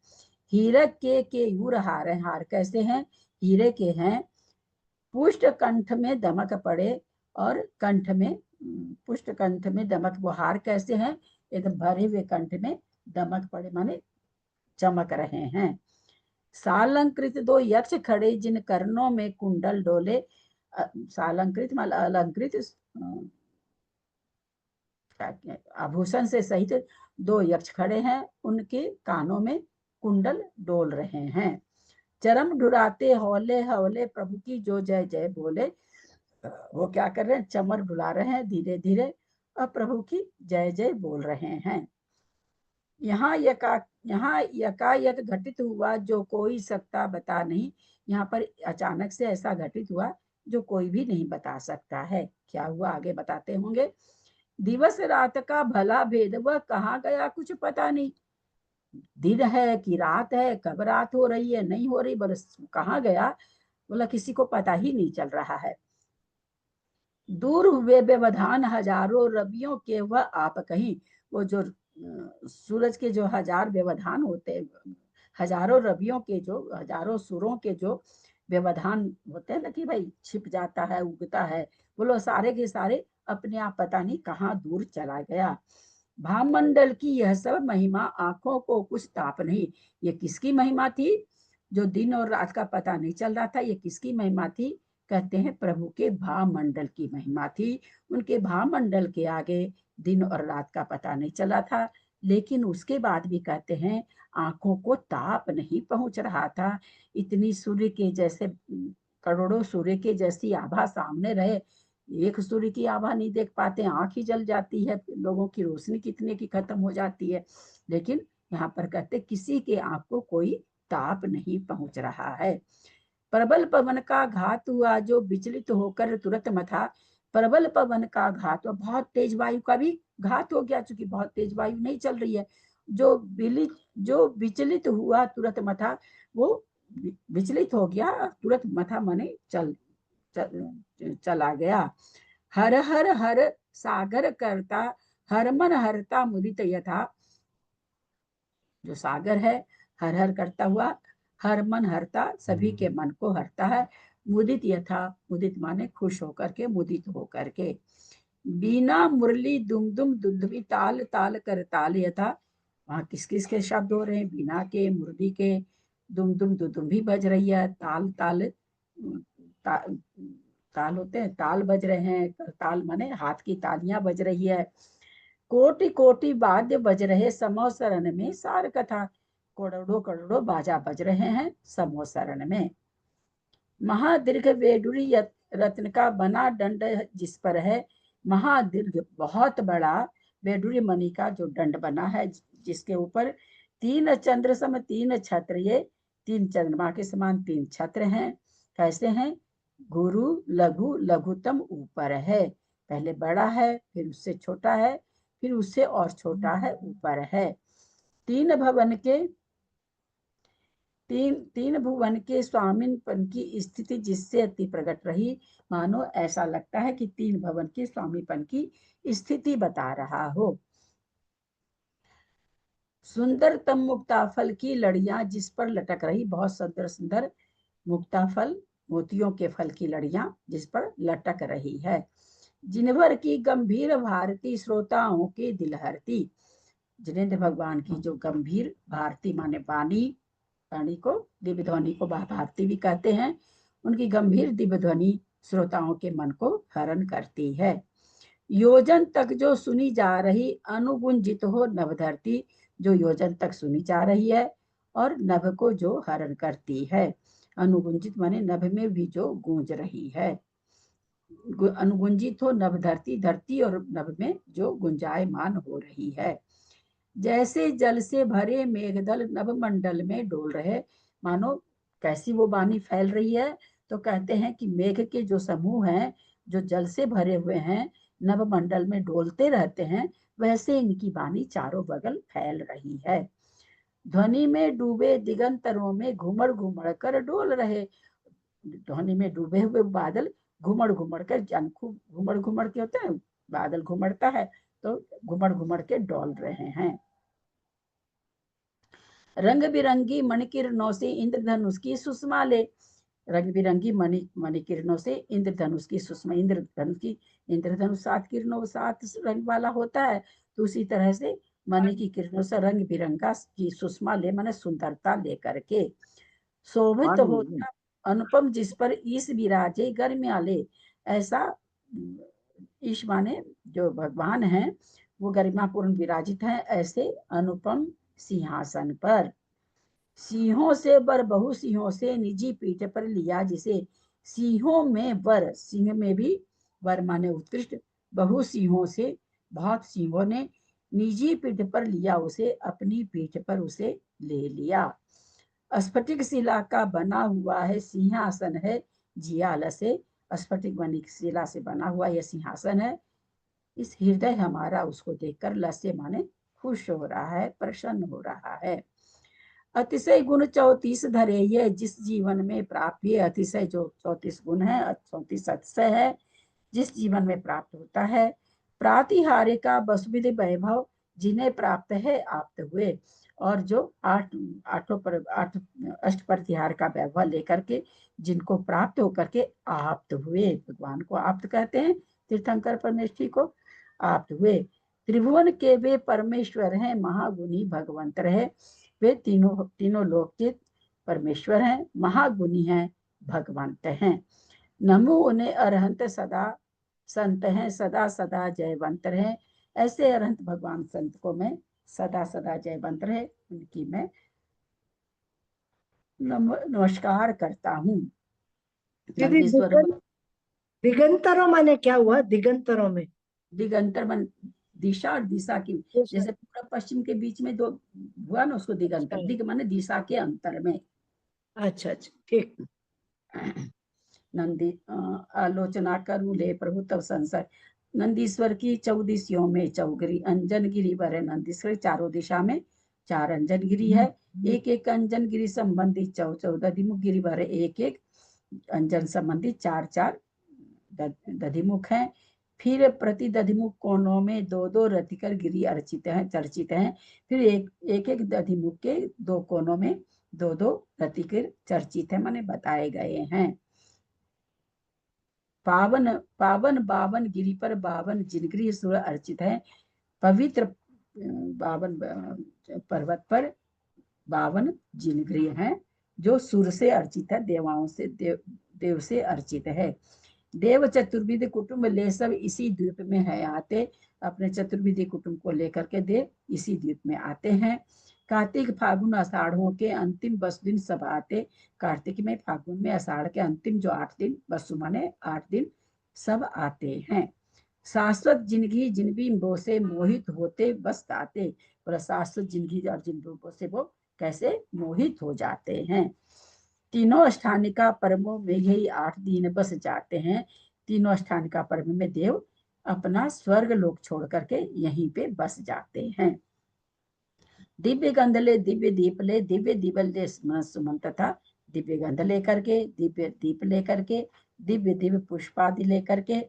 हीरक के यूर हार है, हार कैसे हैं, हीरे के हैं। पुष्ट कंठ में दमक पड़े और कंठ में पुष्ट कंठ में दमक, वो हार कैसे हैं, एकदम भरे हुए कंठ में दमक पड़े माने चमक रहे हैं। सालंकृत दो यक्ष खड़े जिन कर्णों में कुंडल डोले। सालंकृत मतलब अलंकृत आभूषण से सहित दो यक्ष खड़े हैं, उनके कानों में कुंडल डोल रहे हैं। चरम ढुराते हौले हौले प्रभु की जो जय जय बोले। वो क्या कर रहे हैं, चमर ढुला रहे हैं धीरे धीरे और प्रभु की जय जय बोल रहे हैं। यहाँ यकायक घटित हुआ जो कोई सकता बता नहीं। यहाँ पर अचानक से ऐसा घटित हुआ जो कोई भी नहीं बता सकता है। क्या हुआ आगे बताते होंगे। दिवस रात का भला भेद वह कहाँ गया कुछ पता नहीं। दिन है कि रात है, कब रात हो रही है नहीं हो रही, बस कहाँ गया बोला किसी को पता ही नहीं चल रहा है। दूर हुए व्यवधान हजारों रवियों के वह आप कहीं। वो जो सूरज के जो हजार व्यवधान होते, हजारों रवियों के जो हजारों सुरों के जो व्यवधान होते हैं ना कि भाई छिप जाता है उगता है, बोलो सारे के सारे अपने आप पता नहीं कहाँ दूर चला गया। भामंडल की यह सब महिमा आंखों को कुछ ताप नहीं। ये किसकी महिमा थी, जो दिन और रात का पता नहीं चल रहा था, ये किसकी महिमा थी, कहते हैं प्रभु के भामंडल की महिमा थी। उनके भामंडल के आगे दिन और रात का पता नहीं चला था, लेकिन उसके बाद भी कहते हैं आंखों को ताप नहीं पहुंच रहा था। इतनी सूर्य के जैसे करोड़ों सूर्य के जैसी आभा सामने रहे, एक सूर्य की आभा नहीं देख पाते, आंख ही जल जाती है, लोगों की रोशनी कितने की खत्म हो जाती है। लेकिन यहाँ पर कहते किसी के आंख को कोई ताप नहीं पहुंच रहा है। प्रबल पवन का घात हुआ जो विचलित होकर तुरंत मथा। प्रबल पवन का घात, बहुत तेज वायु का भी घात हो गया, चूंकि बहुत तेज वायु नहीं चल रही है। जो विचलित हुआ तुरंत मथा, वो विचलित हो गया तुरंत मथा माने चला गया। हर हर हर सागर करता हर मन हरता मुदित यथा। जो सागर है हर हर करता हुआ हर मन हरता, सभी के मन को हरता है। मुदित यथा, मुदित माने खुश होकर के, मुदित होकर के। बीना मुरली दुम दुम दुंदुभी ताल ताल कर ताल यथा। वहां किस किस के शब्द हो रहे हैं, बीना के, मुरली के, दुम दुम दुदुम भी बज रही है, ताल ताल ताल होते हैं, ताल बज रहे हैं, ताल माने हाथ की तालियां बज रही है। कोटि कोटि वाद्य बज रहे समोसरण में सार कथा। करोड़ों करोड़ों बाजा बज रहे हैं समोसरण में। महादीर्घ वेडुरी रत्न का बना दंड जिस पर है। महादीर्घ बहुत बड़ा वेडुरी मणि का जो दंड बना है, जिसके ऊपर 3 चंद्र सम 3 छत्र, ये 3 चंद्रमा के समान 3 छत्र हैं। कैसे हैं, गुरु लघु लघुतम ऊपर है, पहले बड़ा है, फिर उससे छोटा है, फिर उससे और छोटा है, ऊपर है। 3 भुवन के स्वामीपन की स्थिति जिससे अति प्रकट रही। मानो ऐसा लगता है कि 3 भवन के स्वामीपन की स्थिति बता रहा हो। सुंदरतम मुक्ताफल की लड़ियां जिस पर लटक रही, बहुत सुंदर सुंदर मुक्ताफल मोतियों के फल की लड़ियां जिस पर लटक रही है। जिनभर की गंभीर भारती श्रोताओं के दिल हरती। जिनेंद्र भगवान की जो गंभीर भारती माने वाणी, वाणी को दिव्य ध्वनि को भारती भी कहते हैं, उनकी गंभीर दिव्य ध्वनि श्रोताओं के मन को हरण करती है। योजन तक जो सुनी जा रही अनुगुंजित हो नवधरती, जो योजन तक सुनी जा रही है और नभ को जो हरण करती है। अनुगुंजित माने नभ में भी जो गूंज रही है। अनुगुंजित हो नभ धरती, धरती और नभ में जो गुंजायमान हो रही है। जैसे जल से भरे मेघदल नभ मंडल में डोल रहे, मानो कैसी वो वाणी फैल रही है, तो कहते हैं कि मेघ के जो समूह हैं जो जल से भरे हुए हैं, नभ मंडल में डोलते रहते हैं, वैसे इनकी वाणी चारों बगल फैल रही है। ध्वनि में डूबे दिगंतरों में घुमड़ घुमड़ कर डोल रहे। ध्वनि में डूबे हुए बादल घुमड़ घुमड़ कर, जन खूब घुमड़ घुमड़ के होते हैं, बादल घुमड़ता है तो घुमड़ घुमड़ के डोल रहे हैं। रंग बिरंगी मणिकिरणों से इंद्रधनुष की सुषमा ले। रंग बिरंगी मणिकिरणों से इंद्रधनुष की सुषमा, इंद्रधनुष 7 किरणों 7 रंग वाला होता है, तो उसी तरह से मणि की किरणों से रंग बिरंगा की सुषमा ले माने सुंदरता लेकर के। शोभित होता अनुपम जिस पर ईश विराजे गर्मिया ले। ऐसा ईश माने जो भगवान हैं वो गरिमापूर्ण विराजित हैं ऐसे अनुपम सिंहासन पर। सिंहों से वर बहु सिंहों से निजी पीठ पर लिया जिसे। सिंहों में वर, सिंह में भी वर माने उत्कृष्ट, बहु सिंहों से बहुत सिंहों ने निजी पीठ पर लिया उसे, अपनी पीठ पर उसे ले लिया। स्फटिक शिला का बना हुआ है सिंहासन है जियाल से। स्फटिक बनी शिला से बना हुआ यह सिंहासन है। इस हृदय हमारा उसको देखकर लसे माने खुश हो रहा है, प्रसन्न हो रहा है। अतिशय गुण 34 धरे ये जिस जीवन में प्राप्त, ये अतिशय जो 34 गुण है, 34 अतिशय है जिस जीवन में प्राप्त होता है। प्रातिहार्य का वसुविध वैभव जिन्हें प्राप्त है आप्त हुए। और जो 8 अष्टप्रतिहार का वैभव लेकर के जिनको प्राप्त होकर के आप्त हुए, भगवान को आप्त कहते हैं, तीर्थंकर परमेश्वरी को आप्त हुए। त्रिभुवन के वे परमेश्वर हैं, महागुणी भगवंत है। वे तीनों लोक के परमेश्वर हैं, महागुणी हैं, भगवंत हैं। नमो उन्हें अरहंत सदा संत हैं, सदा सदा जयवंत हैं। ऐसे अरहंत भगवान संत को मैं सदा सदा जयवंत रहे उनकी मैं नमस्कार करता हूँ। दिगंतरों माने क्या हुआ? दिगंतरों में दिगंतर मन दिशा और दिशा की, जैसे पूरा पश्चिम के बीच में दो हुआ ना, उसको दिगंतर। दिग माने दिशा के अंतर में। अच्छा अच्छा ठीक। नंदी आलोचना करूं ले प्रभु तब संसार। नंदीश्वर की 14 दिशाओं में चौगिरी अंजन गिरी भरे। नंदीश्वर चारों दिशा में 4 अंजन गिरी है। एक एक अंजन गिरी संबंधी 14 दधिमुख गिरी भरे। एक एक अंजन संबंधी 4 दधिमुख हैं। फिर प्रति दधिमुख कोनों में 2 रतिकर गिरी अर्चित हैं, चर्चित हैं। फिर एक एक दधिमुख के 2 कोनों में 2 रतिकर चर्चित है माने बताए गए हैं। पावन पावन 52 गिरी पर 52 जिनगिरी सुर अर्चित है। पवित्र 52 पर्वत पर 52 जिनगिरी हैं जो सुर से अर्चित है, देवाओं से देव से अर्चित है। देव चतुर्विध कुटुंब ले सब इसी द्वीप में है आते। अपने चतुर्विधि कुटुंब को लेकर के देव इसी द्वीप में आते हैं। कार्तिक फागुन आषाढ़ों के अंतिम 10 दिन सब आते। कार्तिक में, फागुन में, आषाढ़ के अंतिम जो 8 दिन, बसु माने 8 दिन सब आते हैं। शाश्वत जिंदगी जिन से मोहित होते बस आते। और शाश्वत जिंदगी और जिन से वो कैसे मोहित हो जाते हैं। तीनों अष्टानिका पर्वों में यही 8 दिन बस जाते हैं। तीनों अष्टानिका पर्व में देव अपना स्वर्ग लोक छोड़ करके यहीं पे बस जाते हैं। दिव्य गंध ले दिव्य दीप ले, दिव्य दीपल ले सुमन तथा दिव्य गंध लेकर के, दिव्य दीप लेकर के, दिव्य दिव्य पुष्पादि लेकर के,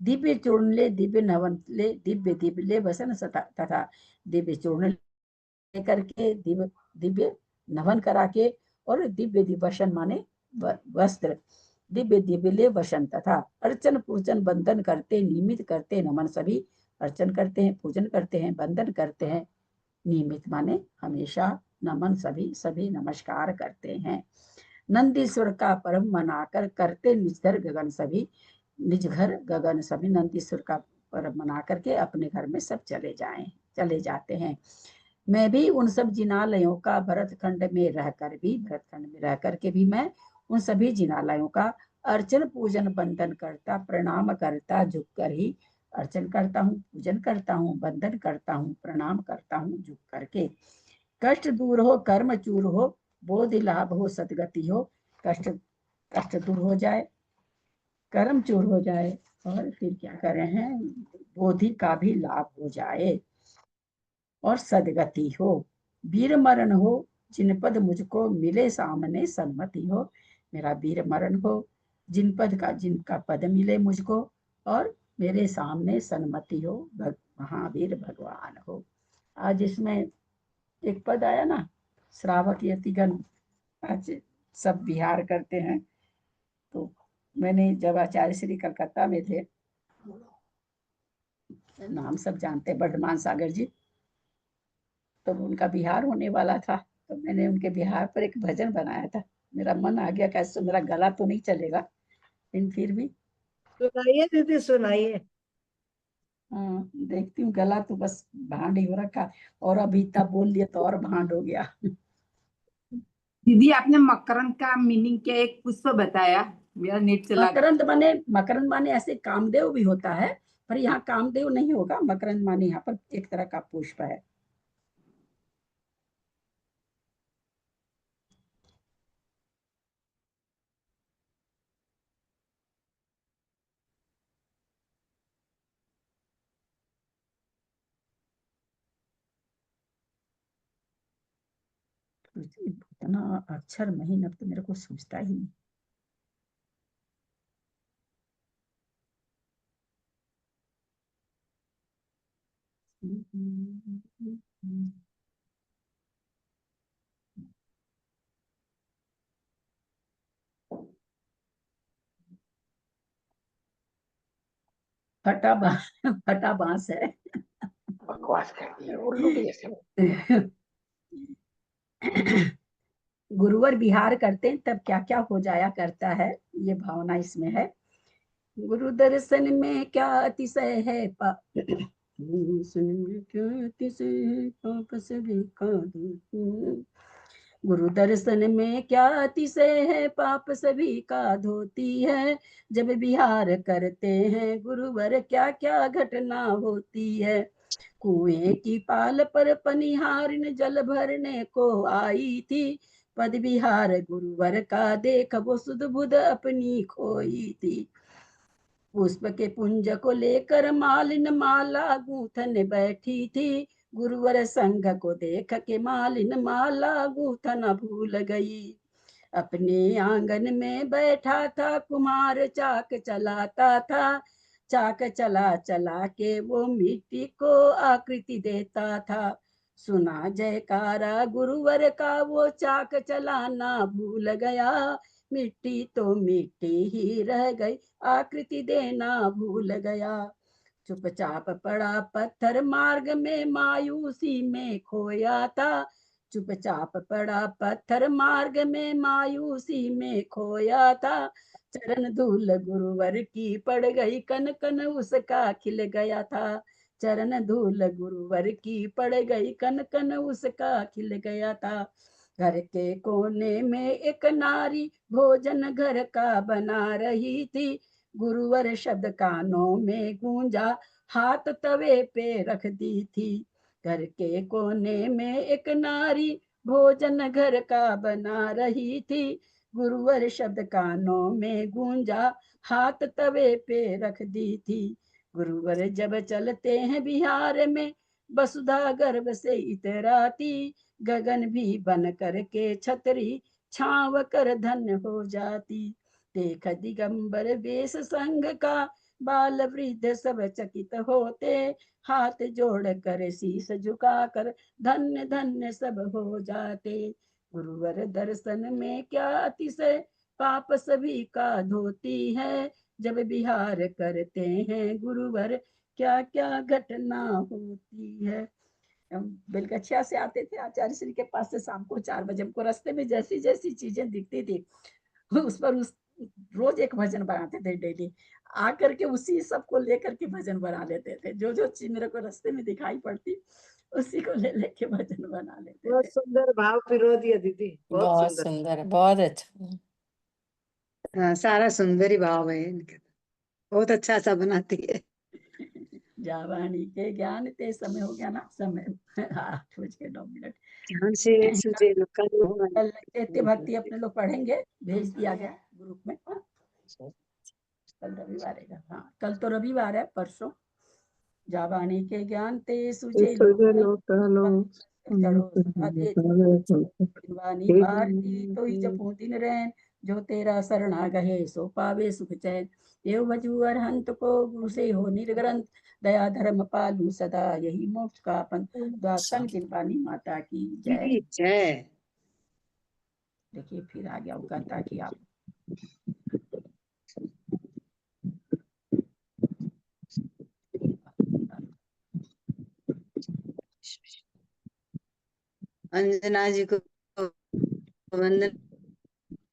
दिव्य चूर्ण ले, दिव्य नवन ले, दिव्य दीप ले वसन तथा दिव्य चूर्ण लेकर के, दिव्य नवन करा के, और दिव्य दिवसन माने वस्त्र, दिव्य दिव्य वसंत था। अर्चन पूजन बंदन करते, नियमित करते नमन सभी। अर्चन करते हैं, पूजन करते हैं, बंदन करते हैं, नियमित माने हमेशा, नमन सभी, सभी नमस्कार करते हैं। नंदीश्वर का परम मनाकर करते निज घर गगन सभी। निज घर गगन सभी नंदीश्वर का परम मना करके अपने घर में सब चले जाते हैं। मैं भी उन सब जिनालयों का भरतखंड में रह करके भी मैं उन सभी जिनालयों का अर्चन पूजन बंदन करता, प्रणाम करता, झुक कर ही अर्चन करता हूँ, पूजन करता हूँ, बंदन करता हूँ, प्रणाम करता हूँ झुक करके। कष्ट दूर हो, कर्म चूर हो, बोध लाभ हो, सदगति हो। कष्ट दूर हो जाए, कर्म चूर हो जाए, और फिर क्या कर रहे हैं, बोधि का भी लाभ हो जाए और सदगति हो। वीर मरण हो, जिन पद मुझको मिले सामने सन्मति हो। मेरा वीर मरण हो, जिनका पद मिले मुझको, और मेरे सामने सन्मति हो, महावीर भगवान हो। आज इसमें एक पद आया ना, श्रावक यतिगण आज सब विहार करते हैं। तो मैंने जब आचार्य श्री कलकत्ता में थे, नाम सब जानते, वर्धमान सागर जी, तो उनका बिहार होने वाला था, तो मैंने उनके बिहार पर एक भजन बनाया था। मेरा मन आ गया, कैसे मेरा गला तो नहीं चलेगा, लेकिन फिर भी सुनाइए दीदी, सुनाइए। देखती हूँ, गला तो बस भांड ही हो रखा, और अभी तब बोल लिया तो और भांड हो गया। दीदी आपने मकरंद का मीनिंग क्या, एक पुष्प बताया, मेरा नेट चला गया। मकरंद माने ऐसे कामदेव भी होता है, पर यहाँ कामदेव नहीं होगा। मकरंद माने यहाँ पर एक तरह का पुष्प है। इतना अक्षर महीन, अब तो मेरे को सूझता ही नहीं। फटा बांस है। बकवास करती है उल्लू भी ऐसे। गुरुवर विहार करते हैं तब क्या क्या हो जाया करता है, ये भावना इसमें है। गुरु दर्शन में क्या अतिशय है गुरु दर्शन में क्या अतिशय है, पाप सभी का धोती है। जब विहार करते हैं गुरुवर क्या क्या घटना होती है। कुएं की पाल पर पनिहारिन जल भरने को आई थी। पद विहार गुरुवर का देख वो सुध बुध अपनी खोई थी। पुष्प के पुंज को लेकर मालिन माला गूंथन बैठी थी। गुरुवर संघ को देख के मालिन माला गूंथन भूल गई। अपने आंगन में बैठा था कुम्हार चाक चलाता था। चाक चला चला के वो मिट्टी को आकृति देता था। सुना जयकारा गुरुवर का वो चाक चलाना भूल गया। मिट्टी तो मिट्टी ही रह गई, आकृति देना भूल गया। चुपचाप पड़ा पत्थर मार्ग में मायूसी में खोया था। चुपचाप पड़ा पत्थर मार्ग में मायूसी में खोया था। चरण धूल गुरुवर की पड़ गई, कन कन उसका खिल गया था। चरण धूल गुरुवर की पड़ गई, कन कन उसका खिल गया था। घर के कोने में एक नारी भोजन घर का बना रही थी। गुरुवर शब्द कानों में गूंजा, हाथ तवे पे रख दी थी। घर के कोने में एक नारी भोजन घर का बना रही थी। गुरुवर शब्द कानों में गूंजा, हाथ तवे पे रख दी थी। गुरुवर जब चलते हैं बिहार में, वसुधा गर्भ से इतराती। गगन भी बन करके छतरी छाव कर धन्य हो जाती। देख दिगंबर वेश संघ का, बाल वृद्ध सब चकित होते। हाथ जोड़ कर शीश झुका कर धन्य धन्य सब हो जाते। गुरुवर दर्शन में क्या अतिशय, पाप सभी का धोती है, जब विहार करते हैं गुरुवर क्या क्या घटना होती है। हम बेलगछिया से आते थे आचार्य श्री के पास से शाम को 4 बजे, हमको रास्ते में जैसी जैसी चीजें दिखती थी उस पर रोज एक भजन बनाते थे डेली, आकर के उसी सबको लेकर के भजन बना लेते थे। जो जो चीज मेरे को रास्ते में दिखाई पड़ती उसी को ले लेके भजन बना लेते बहुत थे। सुंदर भाव विरोधी है दीदी, बहुत बहुत सुंदर। सुंदर, बहुत अच्छा। हाँ, सारा सुंदर ही भाव है इनके, बहुत अच्छा सा बनाती है। जावानी के ज्ञान ते समय हो गया ना, समय 8:09। ध्यान से सुझे कल होगा। कल चैत्य भक्ति अपने लोग पढ़ेंगे, भेज दिया गया ग्रुप में। कल रविवार है। हाँ कल तो रविवार है, परसों जावानी के ज्ञान ते सुझे चढ़ो सदा दे वानी भारती तो ही जपू दिन रैन, जो तेरा शरणा गहे सो पावे सुख चैन। देव भजू अरहंत को गुरु से हो निर्ग्रंथ, दया धर्म पालू सदा यही मोक्ष का पंथ। दासन किरपानी माता की जय। जय। देखिए फिर आ गया वो कहता कि आप अंजना जी को वंदन